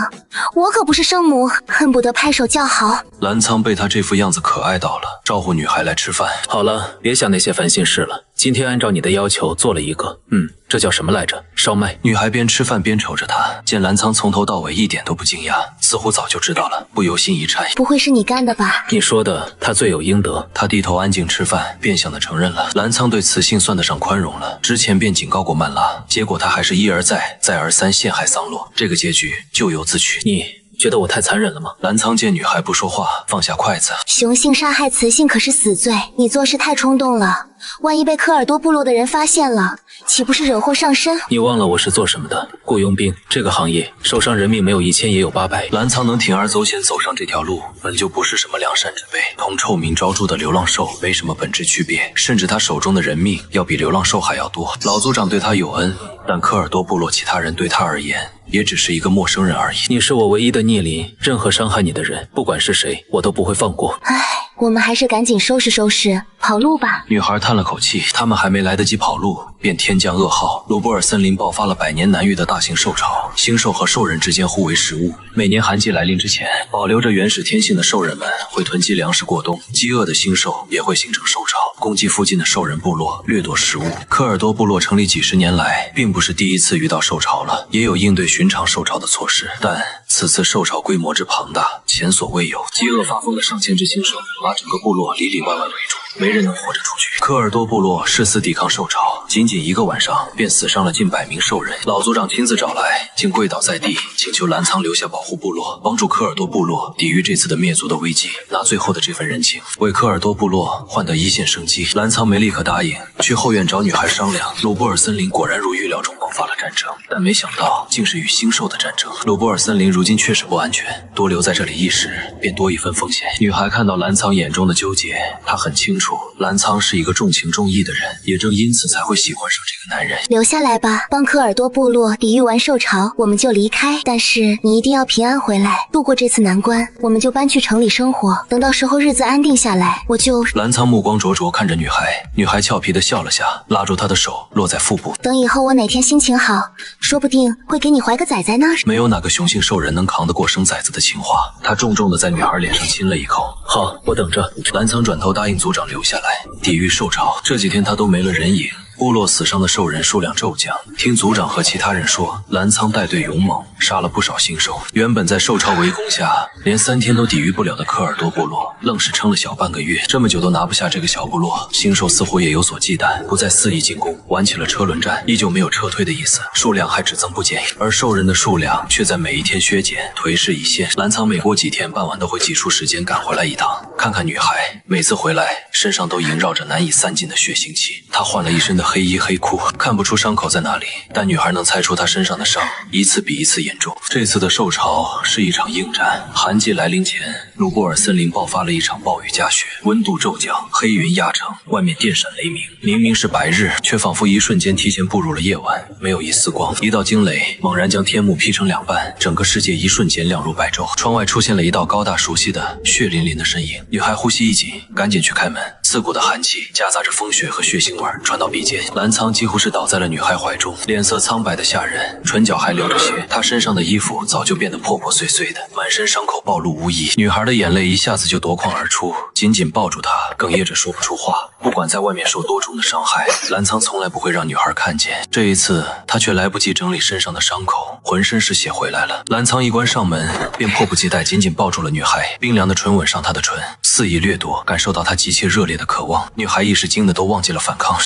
我可不是生母，恨不得拍手叫好。蓝苍被他这副样子可爱到了，招呼女孩来吃饭。好了，别想那些烦心事了。今天按照你的要求做了一个，这叫什么来着？烧麦。女孩边吃饭边瞅着他，见蓝苍从头到尾一点都不惊讶，似乎早就知道了，不由心一颤。不会是你干的吧？你说的，他罪有应得。他低头安静吃饭，变相的承认了。蓝苍对雌性算得上宽容了，之前便警告过曼拉，结果他还是一而再再而三陷害桑洛，这个结局咎由自取。你觉得我太残忍了吗？蓝苍见女孩不说话，放下筷子。雄性杀害雌性可是死罪，你做事太冲动了，万一被科尔多部落的人发现了，岂不是惹祸上身？你忘了我是做什么的？雇佣兵，这个行业受伤人命没有1000也有800。蓝苍能铤而走险走上这条路，本就不是什么良善之辈，同臭名昭著的流浪兽没什么本质区别，甚至他手中的人命要比流浪兽还要多。老族长对他有恩，但科尔多部落其他人对他而言也只是一个陌生人而已。你是我唯一的逆鳞，任何伤害你的人，不管是谁，我都不会放过。唉，我们还是赶紧收拾收拾，跑路吧。女孩叹了口气，他们还没来得及跑路，便天降噩耗。鲁伯尔森林爆发了100年难遇的大型兽潮，星兽和兽人之间互为食物。每年寒季来临之前，保留着原始天性的兽人们会囤积粮食过冬，饥饿的星兽也会形成兽潮，攻击附近的兽人部落，掠夺食物。科尔多部落成立几十年来，并不是第一次遇到兽潮了，也有应对寻常兽潮的措施，但此次兽潮规模之庞大，前所未有。饥饿发疯的上千只星兽把整个部落里里外外围住，没人能活着出去。科尔多部落誓死抵抗兽潮，仅仅1个晚上便死伤了近100名兽人。老族长亲自找来，竟跪倒在地，请求蓝苍留下保护部落，帮助科尔多部落抵御这次的灭族的危机，拿最后的这份人情，为科尔多部落换得一线生机。蓝苍没立刻答应，去后院找女孩商量。鲁布尔森林果然如预料中爆发了战争，但没想到竟是与星兽的战争。鲁布尔森林如今确实不安全，多留在这里一时，便多一分风险。女孩看到蓝苍眼中的纠结，她很清楚蓝苍是一个重情重义的人，也正因此才会喜欢上这个男人。留下来吧，帮科尔多部落抵御完兽潮，我们就离开。但是你一定要平安回来，度过这次难关，我们就搬去城里生活。等到时候日子安定下来，我就……蓝苍目光灼灼看着女孩，女孩俏皮地笑了下，拉住她的手落在腹部。等以后我哪天心情好，说不定会给你怀个崽崽呢。没有哪个雄性兽人能扛得过生崽子的情话。他重重地在女孩脸上亲了一口。好，我等着。蓝苍转头答应族长留下来抵御兽潮。这几天他都没了人影，部落死伤的兽人数量骤降。听族长和其他人说，蓝苍带队勇猛，杀了不少星兽。原本在兽潮围攻下连3天都抵御不了的科尔多部落，愣是撑了小半个月，这么久都拿不下这个小部落。星兽似乎也有所忌惮，不再肆意进攻，玩起了车轮战，依旧没有撤退的意思，数量还只增不减。而兽人的数量却在每一天削减，颓势已现。蓝苍每过几天，傍晚都会挤出时间赶回来一趟，看看女孩，每次回来身上都萦绕着难以散尽的血腥气。她换了一身的黑衣黑裤，看不出伤口在哪里，但女孩能猜出她身上的伤一次比一次严重。这次的受潮是一场硬战。寒季来临前，卢布尔森林爆发了一场暴雨加雪，温度骤降，黑云压城，外面电闪雷鸣。明明是白日，却仿佛一瞬间提前步入了夜晚，没有一丝光。一道惊雷猛然将天幕劈成两半，整个世界一瞬间亮如白昼。窗外出现了一道高大熟悉的血淋淋的身影，女孩呼吸一紧，赶紧去开门。刺骨的寒气夹杂着风雪和血腥味传到鼻尖，澜沧几乎是倒在了女孩怀中，脸色苍白的吓人，唇角还流着血。她身上的衣服早就变得破破碎碎的，满身伤口暴露无遗。女孩的眼泪一下子就夺眶而出，紧紧抱住她，哽咽着说不出话。不管在外面受多重的伤害，澜沧从来不会让女孩看见。这一次，她却来不及整理身上的伤口，浑身是血回来了。澜沧一关上门，便迫不及待紧紧抱住了女孩，冰凉的唇吻上她的唇，肆意掠夺，感受到她急切热烈的渴望。女孩一时惊得都忘记了反抗。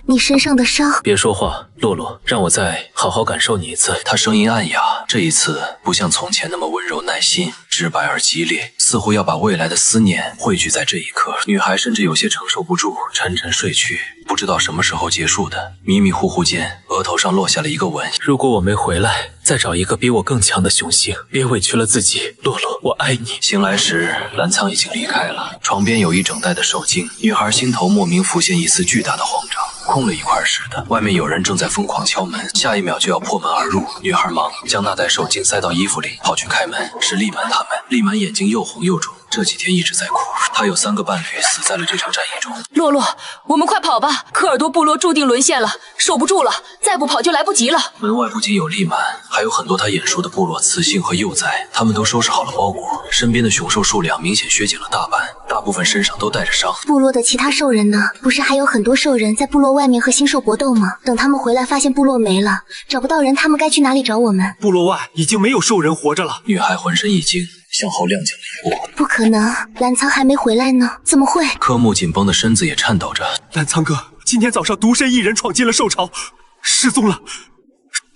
你身上的伤……别说话，洛洛，让我再好好感受你一次。她声音暗哑，这一次不像从前那么温柔耐心，直白而激烈，似乎要把未来的思念汇聚在这一刻。女孩甚至有些承受不住，沉沉睡去，不知道什么时候结束的。迷迷糊糊间，额头上落下了一个吻。如果我没回来，再找一个比我更强的雄性，别委屈了自己，洛洛，我爱你。醒来时，澜沧已经离开了，床边有一整袋的手巾，女孩心头莫名浮现一丝巨大的慌张，空了一块似的。外面有人正在疯狂敲门，下一秒就要破门而入。女孩忙将那袋手巾塞到衣服里，跑去开门，是丽满他们。丽满眼睛又红又肿，这几天一直在哭。她有3个伴侣死在了这场战役中。洛洛，我们快跑吧！科尔多部落注定沦陷了，守不住了，再不跑就来不及了。门外不仅有丽满，还有很多他眼熟的部落雌性和幼崽，他们都收拾好了包裹。身边的雄兽数量明显削减了大半，大部分身上都带着伤。部落的其他兽人呢？不是还有很多兽人在部落外面和星兽搏斗吗？等他们回来发现部落没了，找不到人，他们该去哪里找我们？部落外已经没有兽人活着了。女孩浑身一惊，向后踉跄了一步。不可能，澜沧还没回来呢，怎么会？柯木紧绷的身子也颤抖着。澜沧哥，今天早上独身一人闯进了兽巢，失踪了，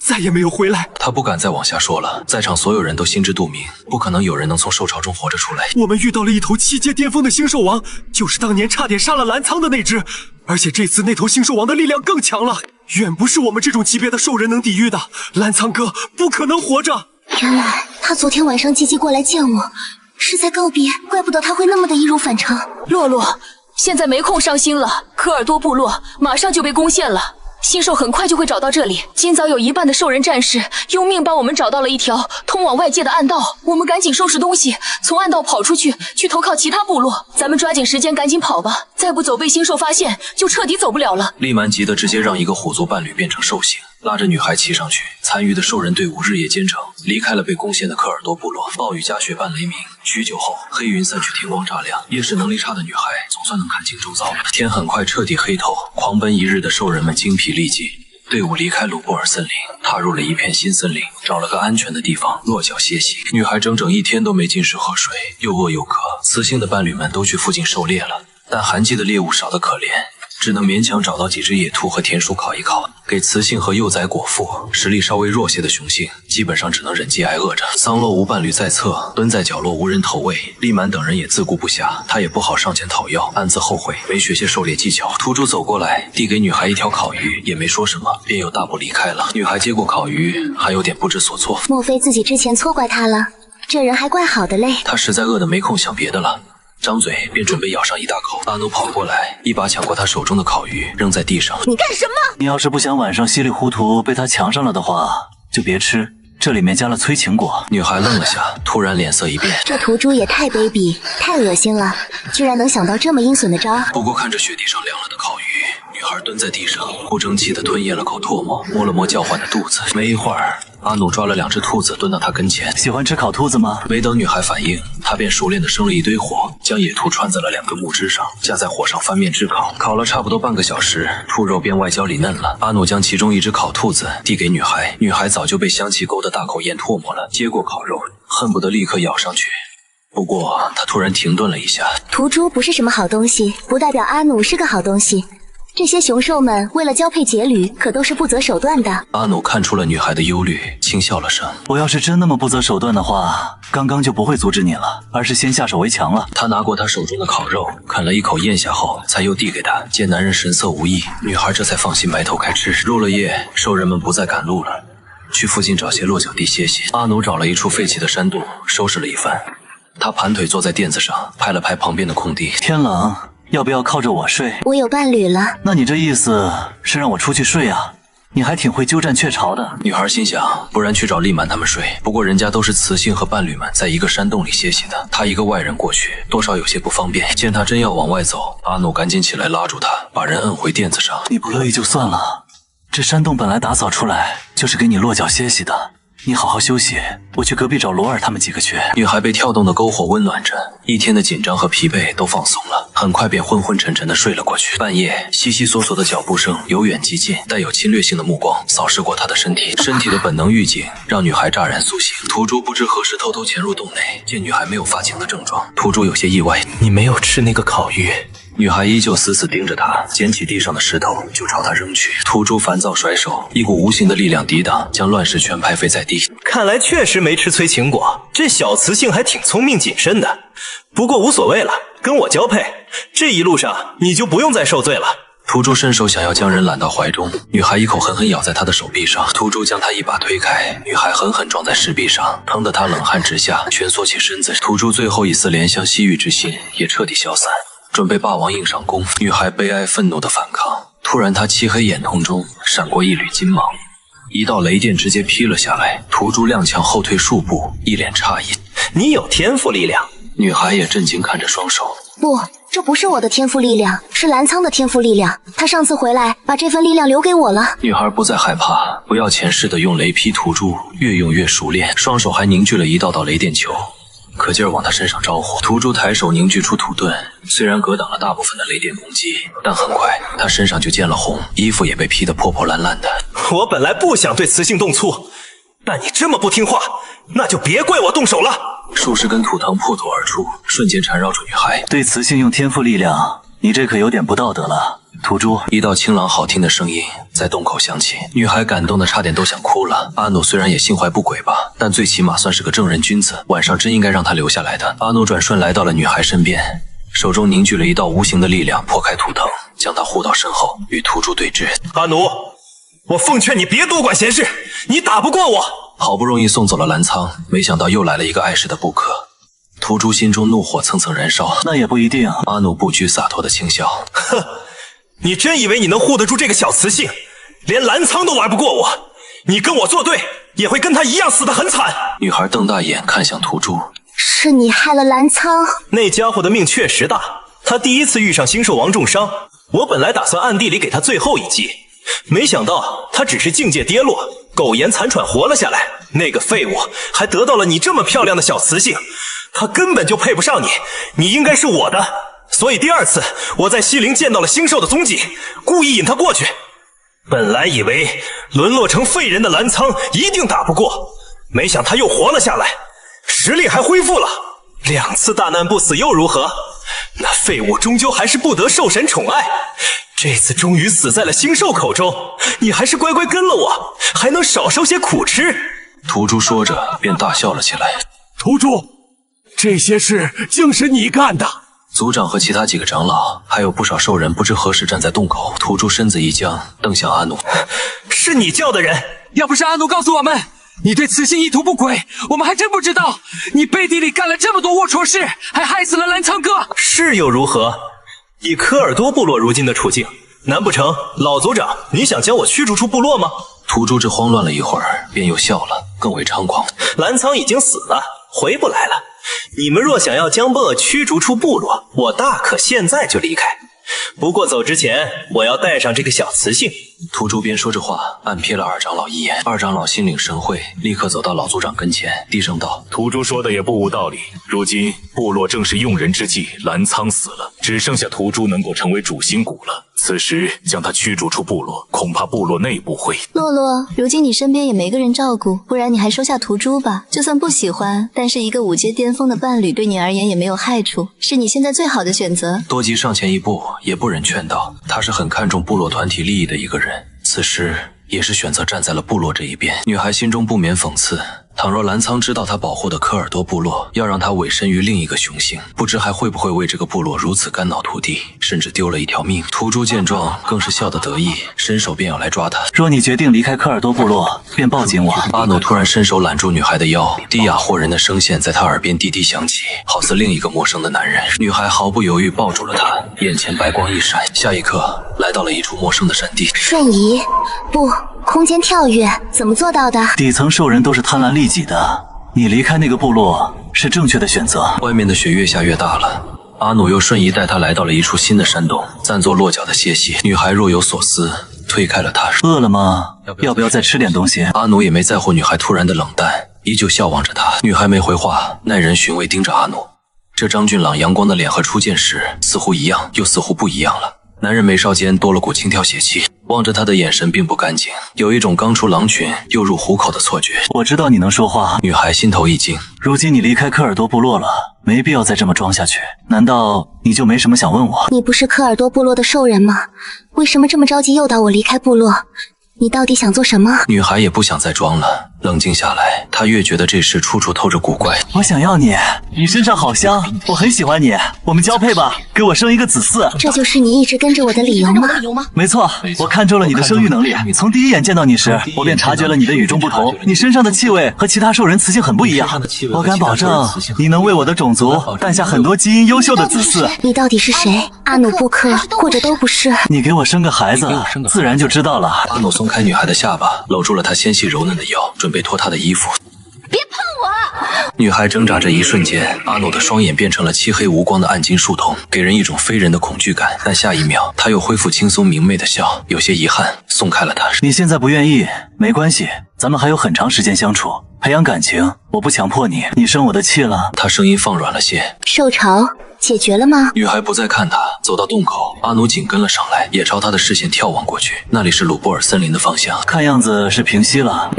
再也没有回来。他不敢再往下说了，在场所有人都心知肚明，不可能有人能从兽巢中活着出来。我们遇到了一头7阶巅峰的星兽王，就是当年差点杀了澜沧的那只，而且这次那头星兽王的力量更强了，远不是我们这种级别的兽人能抵御的。澜沧哥不可能活着。原来他昨天晚上积极过来见我，是在告别，怪不得他会那么的易如反常。洛洛，现在没空伤心了，科尔多部落马上就被攻陷了。星兽很快就会找到这里，今早有一半的兽人战士用命帮我们找到了一条通往外界的暗道，我们赶紧收拾东西，从暗道跑出去，去投靠其他部落。咱们抓紧时间赶紧跑吧，再不走被星兽发现，就彻底走不了了。利蛮急得直接让一个虎族伴侣变成兽形，拉着女孩骑上去。残余的兽人队伍日夜兼程，离开了被攻陷的科尔多部落。暴雨加雪伴雷鸣，许久后，黑云散去，天光乍亮。夜视能力差的女孩总算能看清周遭了。天很快彻底黑透，狂奔一日的兽人们精疲力尽。队伍离开鲁布尔森林，踏入了一片新森林，找了个安全的地方落脚歇息。女孩整整1天都没进食喝水，又饿又渴。雌性的伴侣们都去附近狩猎了，但寒季的猎物少得可怜，只能勉强找到几只野兔和田鼠烤一烤，给雌性和幼崽果腹。实力稍微弱些的雄性基本上只能忍饥挨饿着。桑洛无伴侣在侧，蹲在角落无人投喂。利满等人也自顾不暇，他也不好上前讨要，暗自后悔没学些狩猎技巧。土主走过来，递给女孩一条烤鱼，也没说什么，便又大步离开了。女孩接过烤鱼，还有点不知所措。莫非自己之前错怪他了？这人还怪好的嘞。他实在饿得没空想别的了，张嘴便准备咬上一大口。阿努跑过来，一把抢过他手中的烤鱼，扔在地上。你干什么？你要是不想晚上稀里糊涂被他抢上了的话，就别吃，这里面加了催情果。女孩愣了下，突然脸色一变。这屠猪也太卑鄙，太恶心了，居然能想到这么阴损的招。不过看着雪地上凉了的烤鱼，女孩蹲在地上，不争气地吞咽了口唾沫，摸了摸叫唤的肚子。没一会儿，阿努抓了2只兔子蹲到她跟前。喜欢吃烤兔子吗？没等女孩反应，他便熟练地生了一堆火，将野兔串在了2根木枝上，架在火上翻面炙烤。烤了差不多半个小时，兔肉便外焦里嫩了。阿努将其中1只烤兔子递给女孩，女孩早就被香气勾得大口咽唾沫了，接过烤肉，恨不得立刻咬上去。不过她突然停顿了一下。屠猪不是什么好东西，不代表阿努是个好东西。这些雄兽们为了交配结旅，可都是不择手段的。阿努看出了女孩的忧虑，轻笑了声。我要是真那么不择手段的话，刚刚就不会阻止你了，而是先下手为强了。他拿过她手中的烤肉，啃了一口，咽下后，才又递给她。见男人神色无异，女孩这才放心埋头开吃。入了夜，兽人们不再赶路了，去附近找些落脚地歇息。阿努找了一处废弃的山洞，收拾了一番。他盘腿坐在垫子上，拍了拍旁边的空地。天冷，要不要靠着我睡？我有伴侣了。那你这意思是让我出去睡啊？你还挺会鸠占鹊巢的。女孩心想，不然去找丽满他们睡。不过人家都是雌性和伴侣们在一个山洞里歇息的，她一个外人过去，多少有些不方便。见她真要往外走，阿努赶紧起来拉住她，把人摁回垫子上。你不乐意就算了，这山洞本来打扫出来就是给你落脚歇息的。你好好休息，我去隔壁找罗尔他们几个去。女孩被跳动的篝火温暖着，一天的紧张和疲惫都放松了，很快便昏昏沉沉地睡了过去。半夜，悉悉索索的脚步声由远及近，带有侵略性的目光扫视过她的身体，身体的本能预警让女孩乍然苏醒。土猪不知何时偷偷潜入洞内，见女孩没有发情的症状，土猪有些意外。你没有吃那个烤鱼？女孩依旧死死盯着他，捡起地上的石头就朝他扔去。土猪烦躁甩手，一股无形的力量抵挡，将乱石全拍飞在地。看来确实没吃催情果，这小雌性还挺聪明谨慎的。不过无所谓了，跟我交配，这一路上你就不用再受罪了。土猪伸手想要将人揽到怀中，女孩一口狠狠咬在他的手臂上。土猪将他一把推开，女孩狠狠撞在石壁上，疼得他冷汗直下，蜷缩起身子。土猪最后一丝怜香惜玉之心也彻底消散，准备霸王硬上弓。女孩悲哀愤怒的反抗，突然她漆黑眼瞳中闪过一缕金芒，一道雷电直接劈了下来。土猪踉跄后退数步，一脸诧异：你有天赋力量？女孩也震惊看着双手。不，这不是我的天赋力量，是澜苍的天赋力量。他上次回来把这份力量留给我了。女孩不再害怕，不要钱似的用雷劈土猪，越用越熟练，双手还凝聚了一道道雷电球，可劲儿往他身上招呼。土猪抬手凝聚出土盾，虽然格挡了大部分的雷电攻击，但很快他身上就见了红，衣服也被劈得破破烂烂的。我本来不想对雌性动粗，但你这么不听话，那就别怪我动手了。数十根土藤破土而出，瞬间缠绕住女孩。对雌性用天赋力量，你这可有点不道德了。土猪，一道清朗好听的声音在洞口响起，女孩感动的差点都想哭了。阿努虽然也心怀不轨吧，但最起码算是个正人君子，晚上真应该让他留下来的。阿努转瞬来到了女孩身边，手中凝聚了一道无形的力量，破开图腾，将她护到身后，与土猪对峙。阿努，我奉劝你别多管闲事，你打不过我。好不容易送走了澜苍，没想到又来了一个碍事的布客。土猪心中怒火蹭蹭燃烧。那也不一定。阿努不拘洒脱的轻笑。哼，你真以为你能护得住这个小雌性？连澜苍都玩不过我，你跟我作对，也会跟他一样死得很惨。女孩瞪大眼看向土猪。是你害了澜苍。那家伙的命确实大，他第一次遇上星兽王重伤，我本来打算暗地里给他最后一击，没想到他只是境界跌落，苟延残喘活了下来。那个废物还得到了你这么漂亮的小雌性，他根本就配不上你，你应该是我的。所以第二次我在西陵见到了星兽的踪迹，故意引他过去。本来以为沦落成废人的澜苍一定打不过，没想他又活了下来，实力还恢复了。2次大难不死又如何？那废物终究还是不得兽神宠爱，这次终于死在了星兽口中，你还是乖乖跟了我，还能少受些苦吃。土猪说着便大笑了起来。土猪，这些事竟是你干的？族长和其他几个长老，还有不少兽人不知何时站在洞口。土猪身子一僵，瞪向阿努。是你叫的人？要不是阿努告诉我们你对雌性意图不轨，我们还真不知道你背地里干了这么多龌龊事，还害死了澜苍哥。是又如何？以科尔多部落如今的处境，难不成老族长你想将我驱逐出部落吗？土猪只慌乱了一会儿，便又笑了，更为猖狂。澜苍已经死了，回不来了。你们若想要将我驱逐出部落，我大可现在就离开。不过走之前，我要带上这个小雌性。土猪边说着话，暗瞥了二长老一眼。二长老心领神会，立刻走到老族长跟前，低声道：“土猪说的也不无道理。如今部落正是用人之际，澜苍死了，只剩下土猪能够成为主心骨了。此时将他驱逐出部落，恐怕部落内部会……洛洛，如今你身边也没个人照顾，不然你还收下屠猪吧。就算不喜欢，但是一个5阶巅峰的伴侣对你而言也没有害处，是你现在最好的选择。多吉上前一步，也不忍劝道，他是很看重部落团体利益的一个人，此时也是选择站在了部落这一边。女孩心中不免讽刺，倘若澜沧知道他保护的科尔多部落要让他委身于另一个雄性，不知还会不会为这个部落如此肝脑涂地，甚至丢了一条命。屠猪见状更是笑得得意，伸手便要来抓他。若你决定离开科尔多部落，便抱紧我。阿努突然伸手揽住女孩的腰，低哑惑人的声线在他耳边低低响起，好似另一个陌生的男人。女孩毫不犹豫抱住了他，眼前白光一闪，下一刻来到了一处陌生的山地。瞬移，不，空间跳跃，怎么做到的？底层兽人都是贪婪利己的，你离开那个部落是正确的选择。外面的雪越下越大了，阿努又瞬移带他来到了一处新的山洞，暂作落脚的歇息。女孩若有所思，推开了他。饿了吗？要不要再吃点东西？阿努也没在乎女孩突然的冷淡，依旧笑望着他。女孩没回话，耐人寻味盯着阿努。这张俊朗阳光的脸和初见时似乎一样，又似乎不一样了。男人眉梢间多了股轻佻血气，望着他的眼神并不干净，有一种刚出狼群又入虎口的错觉。我知道你能说话。女孩心头一惊，如今你离开科尔多部落了，没必要再这么装下去。难道你就没什么想问我？你不是科尔多部落的兽人吗？为什么这么着急诱导我离开部落？你到底想做什么？女孩也不想再装了，冷静下来，她越觉得这事处处透着古怪。我想要你，你身上好香，我很喜欢你，我们交配吧，给我生一个子嗣。这就是你一直跟着我的理由吗？没错，我看中了你的生育能力，从第一眼见到你时，我便察觉了你的与众不同。你身上的气味和其他兽人雌性很不一样，我敢保证你能为我的种族诞下很多基因优秀的子嗣。你到底是谁？阿努布克，或者都不是？你给我生个孩子，自然就知道了。阿努松开女孩的下巴，搂住了她纤细柔嫩的腰，准备脱她的衣服。别碰我！女孩挣扎着，一瞬间，阿努的双眼变成了漆黑无光的暗金树瞳，给人一种非人的恐惧感。但下一秒，他又恢复轻松明媚的笑，有些遗憾，松开了她。你现在不愿意，没关系，咱们还有很长时间相处，培养感情，我不强迫你。你生我的气了？他声音放软了些。受潮解决了吗？女孩不再看他，走到洞口，阿努紧跟了上来，也朝他的视线眺望过去，那里是鲁波尔森林的方向。看样子是平息了。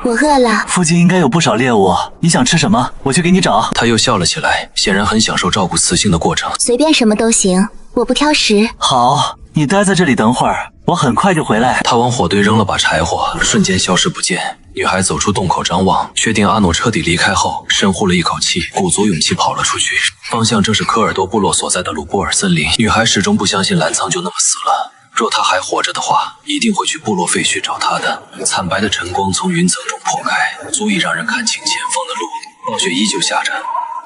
我饿了。附近应该有不少猎物，你想吃什么？我去给你找。他又笑了起来，显然很享受照顾雌性的过程。随便什么都行，我不挑食。好，你待在这里等会儿，我很快就回来。他往火堆扔了把柴火，瞬间消失不见。女孩走出洞口张望，确定阿努彻底离开后，深呼了一口气，鼓足勇气跑了出去。方向正是科尔多部落所在的鲁波尔森林。女孩始终不相信澜沧就那么死了。若他还活着的话，一定会去部落废墟找他的。惨白的晨光从云层中破开，足以让人看清前方的路。暴雪依旧下着，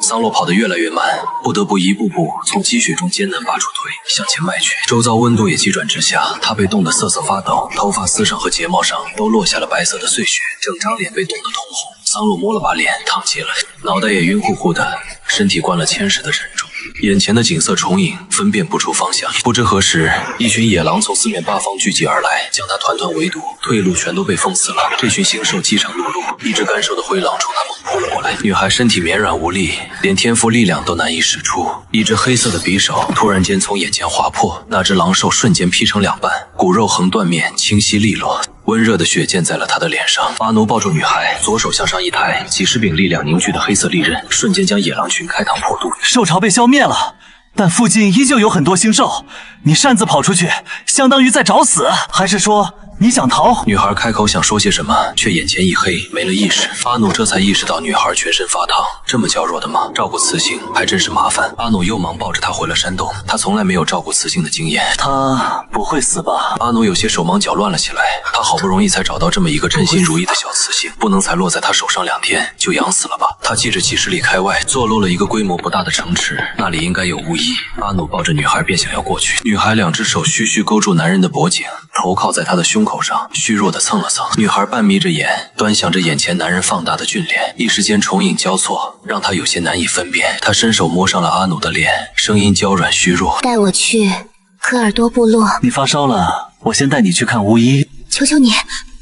桑洛跑得越来越慢，不得不一步步从积雪中艰难拔出腿向前迈去。周遭温度也急转直下，他被冻得瑟瑟发抖，头发丝上和睫毛上都落下了白色的碎雪，整张脸被冻得通红。桑洛摸了把脸，烫极了，脑袋也晕乎乎的，身体灌了1000时的沉重。眼前的景色重影，分辨不出方向。不知何时，一群野狼从四面八方聚集而来，将他团团围堵，退路全都被封死了。这群星兽饥肠辘辘，一只干瘦的灰狼冲他猛扑了过来。女孩身体绵软无力，连天赋力量都难以使出。一只黑色的匕首突然间从眼前划破，那只狼兽瞬间劈成2半，骨肉横断面，清晰利落。温热的血溅在了他的脸上。阿奴抱住女孩，左手向上一抬，几十柄力量凝聚的黑色利刃，瞬间将野狼群开膛破肚。兽巢被消灭了，但附近依旧有很多星兽。你擅自跑出去，相当于在找死，还是说你想逃？女孩开口想说些什么，却眼前一黑，没了意识。阿努这才意识到女孩全身发烫，这么娇弱的吗？照顾雌性还真是麻烦。阿努又忙抱着她回了山洞，他从来没有照顾雌性的经验。她不会死吧？阿努有些手忙脚乱了起来，他好不容易才找到这么一个称心如意的小雌性，不能才落在他手上2天就养死了吧？他记着几十里开外坐落了一个规模不大的城池，那里应该有巫医。阿努抱着女孩便想要过去，女孩2只手虚虚勾住男人的脖颈，头靠在他的胸口上，虚弱的蹭了蹭。女孩半眯着眼，端详着眼前男人放大的俊脸，一时间重影交错，让她有些难以分辨。她伸手摸上了阿努的脸，声音娇软虚弱：“带我去科尔多部落。”你发烧了，我先带你去看巫医。求求你，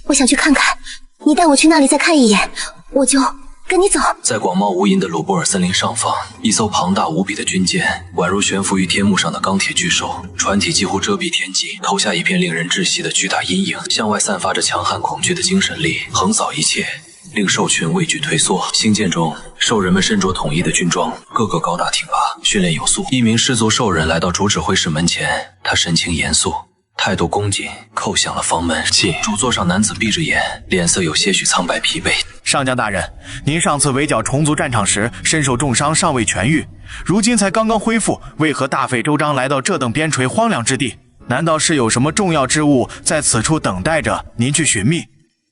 我想去看看，你带我去那里再看一眼，我就跟你走。在广袤无垠的鲁布尔森林上方，一艘庞大无比的军舰宛如悬浮于天幕上的钢铁巨兽，船体几乎遮蔽天际，投下一片令人窒息的巨大阴影，向外散发着强悍恐惧的精神力，横扫一切，令兽群畏惧退缩。星舰中，兽人们身着统一的军装，个个高大挺拔，训练有素。一名氏族兽人来到主指挥室门前，他神情严肃，态度恭谨，叩响了房门。进。主座上男子闭着眼，脸色有些许苍白疲惫。上将大人，您上次围剿虫族战场时身受重伤，尚未痊愈，如今才刚刚恢复，为何大费周章来到这等边陲荒凉之地？难道是有什么重要之物在此处等待着您去寻觅？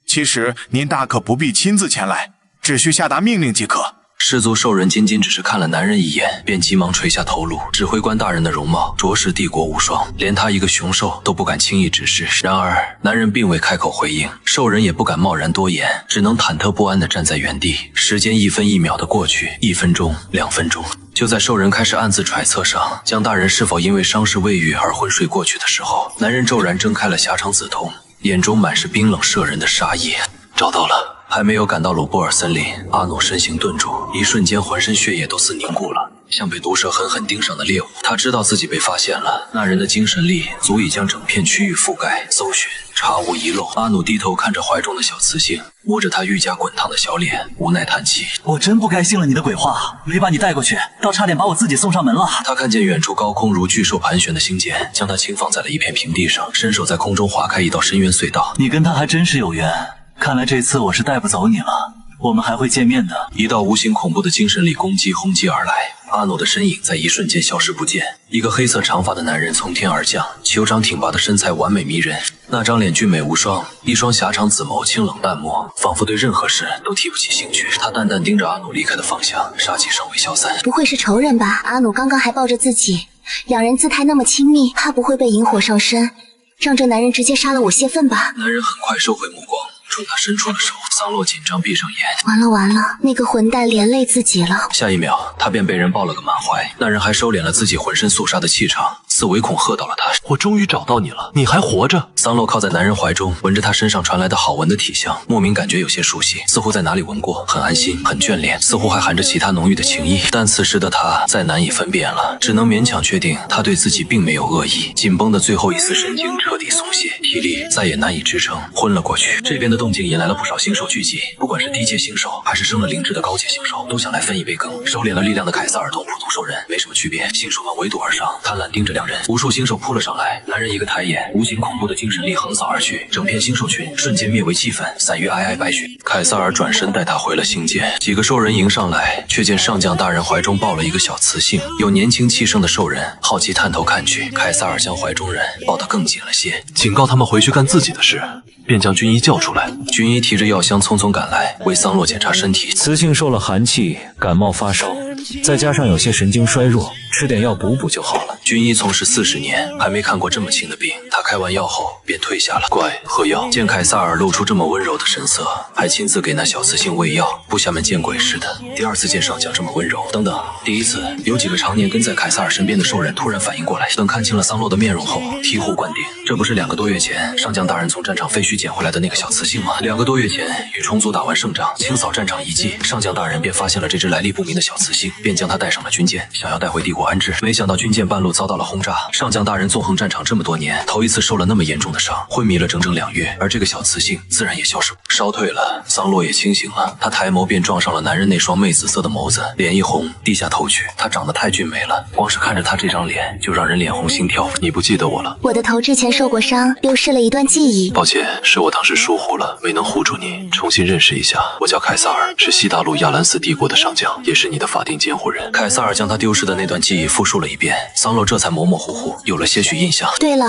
其实您大可不必亲自前来，只需下达命令即可。氏族兽人仅仅只是看了男人一眼，便急忙垂下头颅。指挥官大人的容貌着实帝国无双，连他一个雄兽都不敢轻易直视。然而男人并未开口回应，兽人也不敢贸然多言，只能忐忑不安地站在原地。时间一分一秒地过去，1分钟、2分钟。就在兽人开始暗自揣测上将大人是否因为伤势未愈而昏睡过去的时候，男人骤然睁开了狭长紫瞳，眼中满是冰冷摄人的杀意。找到了。还没有赶到鲁布尔森林，阿努身形顿住，一瞬间浑身血液都似凝固了，像被毒蛇狠狠盯上的猎物。他知道自己被发现了，那人的精神力足以将整片区域覆盖，搜寻查无遗漏。阿努低头看着怀中的小雌性，摸着她愈加滚烫的小脸，无奈叹气。我真不该信了你的鬼话，没把你带过去，倒差点把我自己送上门了。他看见远处高空如巨兽盘旋的星舰，将他轻放在了一片平地上，伸手在空中划开一道深渊隧道。你跟他还真是有缘，看来这次我是带不走你了，我们还会见面的。一道无形恐怖的精神力攻击轰击而来，阿努的身影在一瞬间消失不见。一个黑色长发的男人从天而降，酋长挺拔的身材完美迷人，那张脸俊美无双，一双狭长紫眸清冷淡漠，仿佛对任何事都提不起兴趣。他淡淡盯着阿努离开的方向，杀气尚未消散。不会是仇人吧？阿努刚刚还抱着自己，两人姿态那么亲密，怕不会被引火上身，让这男人直接杀了我泄愤吧。男人很快收回目光，冲他伸出了手。桑洛紧张闭上眼，完了完了，那个混蛋连累自己了。下一秒他便被人抱了个满怀，那人还收敛了自己浑身肃杀的气场，似唯恐吓到了他。我终于找到你了，你还活着。桑洛靠在男人怀中，闻着他身上传来的好闻的体香，莫名感觉有些熟悉，似乎在哪里闻过，很安心，很眷恋，似乎还含着其他浓郁的情意。但此时的他再难以分辨了，只能勉强确定他对自己并没有恶意。紧绷的最后一丝神经彻底松懈，体力再也难以支撑，昏了过去。这边的动静引来了不少新手聚集，不管是低阶新手还是升了灵智的高阶新手，都想来分一杯羹。收敛了力量的凯撒尔同普通兽人没什么区别，新手们围堵而上，贪婪盯着两人。无数新手扑了上来，男人一个抬眼，无形恐怖的精神力横扫而去，整片新兽群瞬间灭为齑粉，散于皑皑白雪。凯撒尔转身带他回了星舰，几个兽人迎上来，却见上将大人怀中抱了一个小雌性。有年轻气盛的兽人好奇探头看去，凯撒尔将怀中人抱得更紧了些，警告他们回去干自己的事，便将军医叫出来。军医提着药箱匆匆赶来，为桑洛检查身体。雌性受了寒气，感冒发烧，再加上有些神经衰弱，吃点药补补就好了。军医从事40年，还没看过这么轻的病。他开完药后便退下了。乖，喝药。见凯撒尔露出这么温柔的神色，还亲自给那小雌性喂药，部下们见鬼似的。第二次见上将这么温柔。等等，第一次有几个常年跟在凯撒尔身边的兽人突然反应过来，等看清了桑洛的面容后，醍醐灌顶。这不是2个多月前上将大人从战场废墟捡回来的那个小雌性吗？2个多月前与虫族打完胜仗，清扫战场遗迹，上将大人便发现了这只来历不明的小雌性，便将它带上了军舰，想要带回帝国安置。没想到军舰半路遭到了轰炸，上将大人纵横战场这么多年，头一次受了那么严重的伤，昏迷了整整2月，而这个小雌性自然也消失。烧退了，桑洛也清醒了，他抬眸便撞上了男人那双媚紫色的眸子，脸一红，低下头去。她长得太俊美了，光是看着她这张脸就让人脸红心跳。你不记得我了？我的头之前受过伤，丢失了一段记忆。抱歉，是我当时疏忽了，没能护住你。重新认识一下，我叫凯撒尔，是西大陆亚兰斯帝国的上将，也是你的法定监护人。凯撒尔将他丢失的那段记忆复述了一遍，桑洛这才模模糊糊有了些许印象。对了，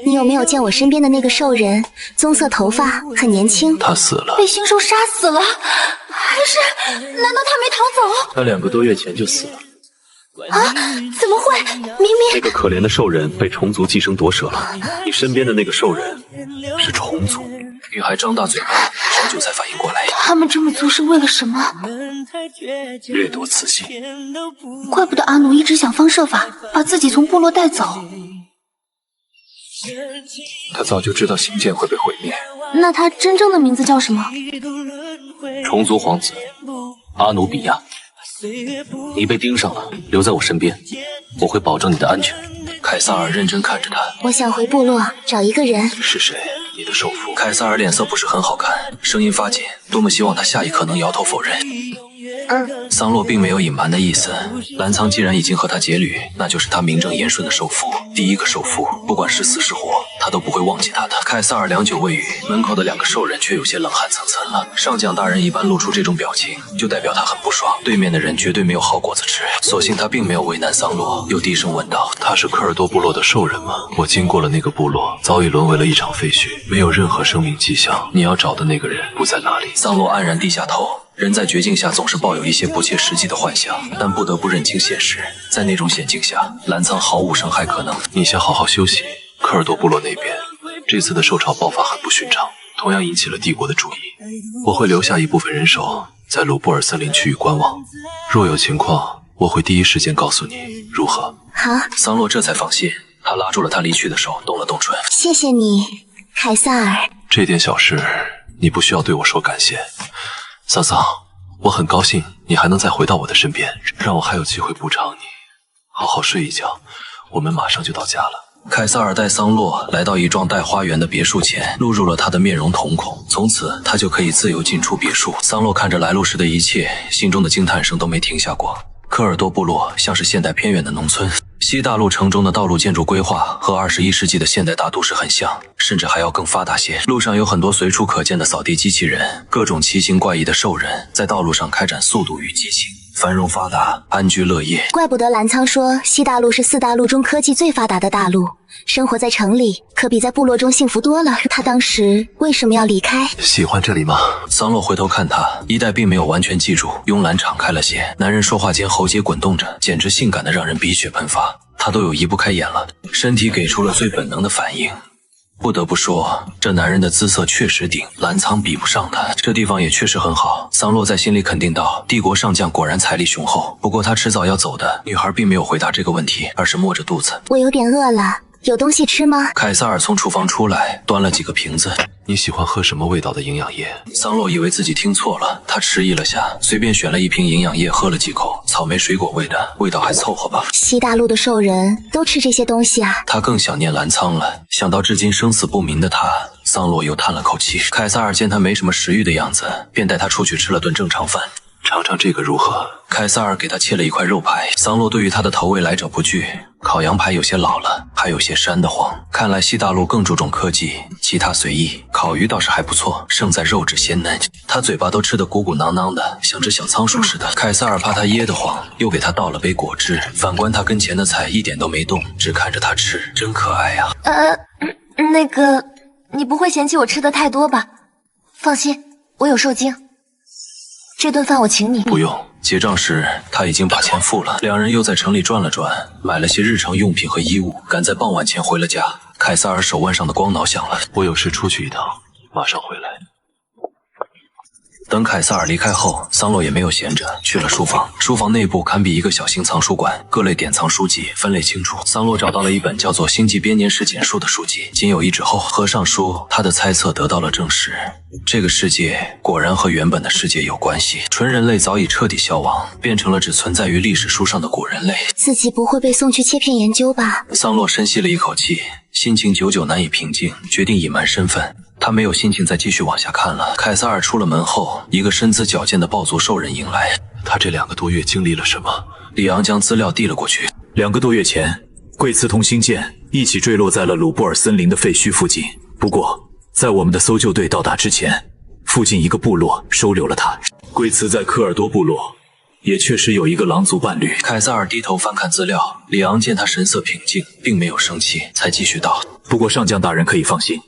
你有没有见我身边的那个兽人？棕色头发，很年轻。他死了，被星兽杀死了。可是，难道他没逃走？他2个多月前就死了。啊！怎么会？明明那个可怜的兽人被虫族寄生夺舍了，你身边的那个兽人是虫族。女孩张大嘴巴，好久才反应过来。他们这么做是为了什么？掠夺雌性。怪不得阿努一直想方设法把自己从部落带走。他早就知道星舰会被毁灭。那他真正的名字叫什么？虫族皇子。阿努比亚，你被盯上了，留在我身边，我会保证你的安全。凯撒尔认真看着他。我想回部落找一个人。是谁？你的首富。凯撒尔脸色不是很好看，声音发紧，多么希望他下一刻能摇头否认。桑洛并没有隐瞒的意思，澜沧既然已经和他结侣，那就是他名正言顺的首富，第一个首富，不管是死是活，他都不会忘记他的。凯撒尔良久未语，门口的2个兽人却有些冷汗涔涔了。上将大人一般露出这种表情，就代表他很不爽，对面的人绝对没有好果子吃。所幸他并没有为难桑洛，又低声问道：“他是科尔多部落的兽人吗？我经过了那个部落，早已沦为了一场废墟，没有任何生命迹象。你要找的那个人不在那里。”桑洛黯然低下头。人在绝境下总是抱有一些不切实际的幻想，但不得不认清现实。在那种险境下，澜沧毫无伤害可能。你先好好休息。科尔多部落那边，这次的兽潮爆发很不寻常，同样引起了帝国的注意。我会留下一部分人手在鲁布尔森林区域观望，若有情况，我会第一时间告诉你，如何？好。桑洛这才放心，他拉住了他离去的手，动了动唇。谢谢你，凯撒尔。这点小事，你不需要对我说感谢。桑桑，我很高兴你还能再回到我的身边，让我还有机会补偿你。好好睡一觉，我们马上就到家了。凯撒尔带桑洛来到一幢带花园的别墅前，录入了他的面容瞳孔，从此他就可以自由进出别墅。桑洛看着来路时的一切，心中的惊叹声都没停下过。科尔多部落像是现代偏远的农村，西大陆城中的道路建筑规划和21世纪的现代大都市很像，甚至还要更发达些。路上有很多随处可见的扫地机器人，各种奇形怪异的兽人在道路上开展速度与激情，繁荣发达，安居乐业。怪不得澜沧说西大陆是4大陆中科技最发达的大陆，生活在城里可比在部落中幸福多了。他当时为什么要离开？喜欢这里吗？桑洛回头看他，衣带并没有完全系住，慵懒敞开了些。男人说话间喉结滚动着，简直性感的让人鼻血喷发。他都有移不开眼了，身体给出了最本能的反应。不得不说，这男人的姿色确实顶，澜沧比不上他。这地方也确实很好，桑洛在心里肯定道。帝国上将果然财力雄厚，不过他迟早要走的。女孩并没有回答这个问题，而是摸着肚子。我有点饿了，有东西吃吗？凯撒尔从厨房出来，端了几个瓶子。你喜欢喝什么味道的营养液？桑洛以为自己听错了，他迟疑了下，随便选了一瓶营养液喝了几口，草莓水果味的，味道还凑合吧。西大陆的兽人都吃这些东西啊？他更想念澜沧了，想到至今生死不明的他，桑洛又叹了口气。凯撒尔见他没什么食欲的样子，便带他出去吃了顿正常饭。尝尝这个如何？凯撒尔给他切了一块肉排，桑洛对于他的投喂来者不拒。烤羊排有些老了，还有些膻得慌。看来西大陆更注重科技，其他随意。烤鱼倒是还不错，胜在肉质鲜嫩。他嘴巴都吃得鼓鼓囊囊的，像只小仓鼠似的。凯撒尔怕他噎得慌，又给他倒了杯果汁。反观他跟前的菜一点都没动，只看着他吃，真可爱啊。那个，你不会嫌弃我吃的太多吧？放心，我有受精。这顿饭我请你。不用，结账时他已经把钱付了。两人又在城里转了转，买了些日常用品和衣物，赶在傍晚前回了家。凯撒尔手腕上的光挠响了，我有事出去一趟，马上回来。等凯撒尔离开后，桑洛也没有闲着，去了书房。书房内部堪比一个小型藏书馆，各类典藏书籍分类清楚。桑洛找到了一本叫做《星际编年史简述》的书籍，仅有1纸厚。合上书，他的猜测得到了证实。这个世界果然和原本的世界有关系，纯人类早已彻底消亡，变成了只存在于历史书上的古人类。自己不会被送去切片研究吧？桑洛深吸了一口气，心情久久难以平静，决定隐瞒身份。他没有心情再继续往下看了。凯撒尔出了门后，一个身姿矫健的暴族兽人迎来。他这2个多月经历了什么？里昂将资料递了过去。2个多月前，贵茨同星舰一起坠落在了鲁布尔森林的废墟附近。不过，在我们的搜救队到达之前，附近一个部落收留了他。贵茨在科尔多部落也确实有一个狼族伴侣。凯撒尔低头翻看资料，里昂见他神色平静，并没有生气，才继续道：不过上将大人可以放心，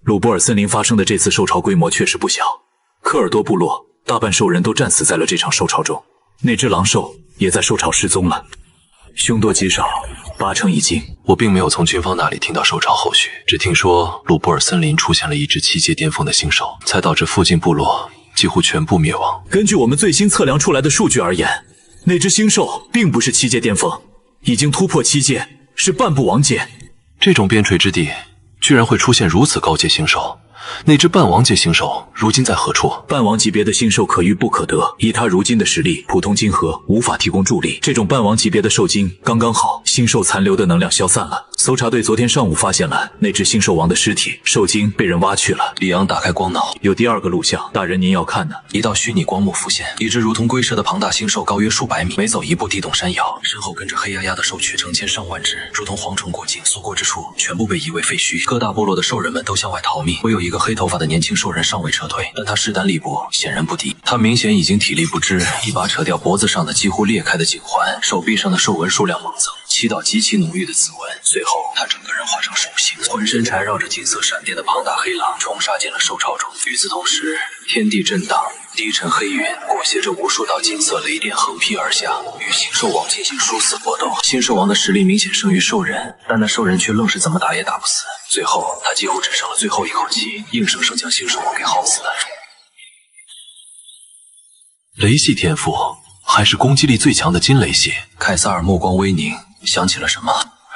鲁布尔森林发生的这次兽潮规模确实不小，科尔多部落大半兽人都战死在了这场兽潮中，那只狼兽也在兽潮失踪了，凶多吉少，8成已经。我并没有从军方那里听到兽潮后续，只听说鲁布尔森林出现了一只7阶巅峰的新兽，才导致附近部落几乎全部灭亡。根据我们最新测量出来的数据而言，那只星兽并不是7阶巅峰，已经突破7阶，是半步王阶。这种边陲之地居然会出现如此高阶星兽，那只半王界星兽如今在何处？半王级别的星兽可遇不可得，以他如今的实力，普通晶核无法提供助力。这种半王级别的兽精刚刚好，星兽残留的能量消散了。搜查队昨天上午发现了那只星兽王的尸体，兽精被人挖去了。李昂打开光脑，有第2个录像，大人您要看呢。一道虚拟光幕浮现，一只如同龟蛇的庞大星兽，高约数百米，每走一步地动山摇，身后跟着黑压压的兽群成千上万只，如同蝗虫过境，所过之处全部被夷为废墟。各大部落的兽人们都向外逃命，唯有一个黑头发的年轻兽人尚未撤退，但他势单力薄，显然不敌。他明显已经体力不支，一把扯掉脖子上的几乎裂开的颈环，手臂上的兽纹数量猛增，7道极其浓郁的紫纹。随后，他整个人化成兽形，浑身缠绕着金色闪电的庞大黑狼冲杀进了兽巢中。与此同时，天地震荡，低沉黑云裹挟着无数道金色雷电横劈而下，与星兽王进行殊死搏斗。星兽王的实力明显胜于兽人，但那兽人却愣是怎么打也打不死。最后，他几乎只剩了最后一口气，硬生生将星兽王给耗死了。雷系天赋，还是攻击力最强的金雷系。凯撒尔目光微凝，想起了什么。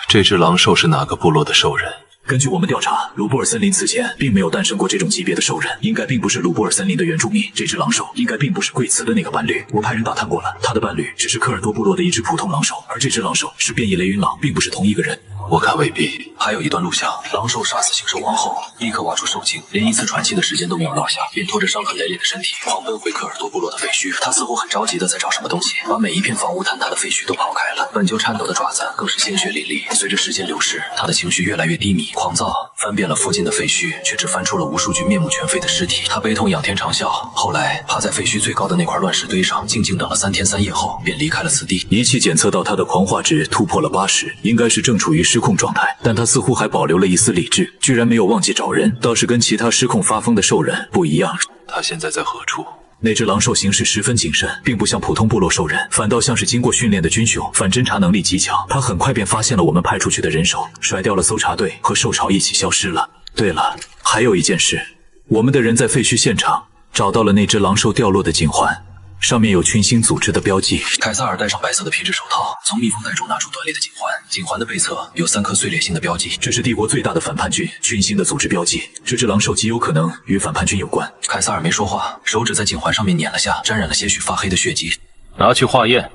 这只狼兽是哪个部落的兽人？根据我们调查，鲁布尔森林此前并没有诞生过这种级别的兽人，应该并不是鲁布尔森林的原住民。这只狼兽应该并不是贵茨的那个伴侣，我派人打探过了，他的伴侣只是科尔多部落的一只普通狼兽，而这只狼兽是变异雷云狼，并不是同一个人。我看未必。还有一段录像，狼兽杀死星兽王后，立刻挖出兽精，连一次喘气的时间都没有落下，便拖着伤痕累累的身体狂奔回科尔多部落的废墟。他似乎很着急的在找什么东西，把每一片房屋坍塌的废墟都刨开了，本就颤抖的爪子更是鲜血淋漓。随着时间流逝，他的情绪越来越低迷，狂躁，翻遍了附近的废墟，却只翻出了无数具面目全非的尸体。他悲痛仰天长啸，后来趴在废墟最高的那块乱石堆上，静静等了3天3夜后，便离开了此地。仪器检测到他的狂化值突破了80，应该是正处于失控状态，但他似乎还保留了一丝理智，居然没有忘记找人，倒是跟其他失控发疯的兽人不一样。他现在在何处？那只狼兽行事十分谨慎，并不像普通部落兽人，反倒像是经过训练的军雄，反侦查能力极强。他很快便发现了我们派出去的人手，甩掉了搜查队，和兽巢一起消失了。对了，还有一件事，我们的人在废墟现场找到了那只狼兽掉落的颈环，上面有群星组织的标记。凯撒尔戴上白色的皮质手套，从密封袋中拿出断裂的颈环，颈环的背侧有3颗碎裂性的标记。这是帝国最大的反叛军群星的组织标记，这只狼兽极有可能与反叛军有关。凯撒尔没说话，手指在颈环上面捻了下，沾染了些许发黑的血迹。拿去化验。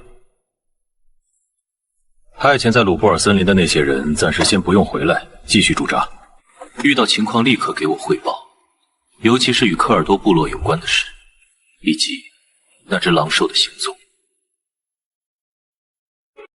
派遣在鲁布尔森林的那些人暂时先不用回来，继续驻扎。遇到情况立刻给我汇报，尤其是与科尔多部落有关的事，以及那只狼兽的行踪。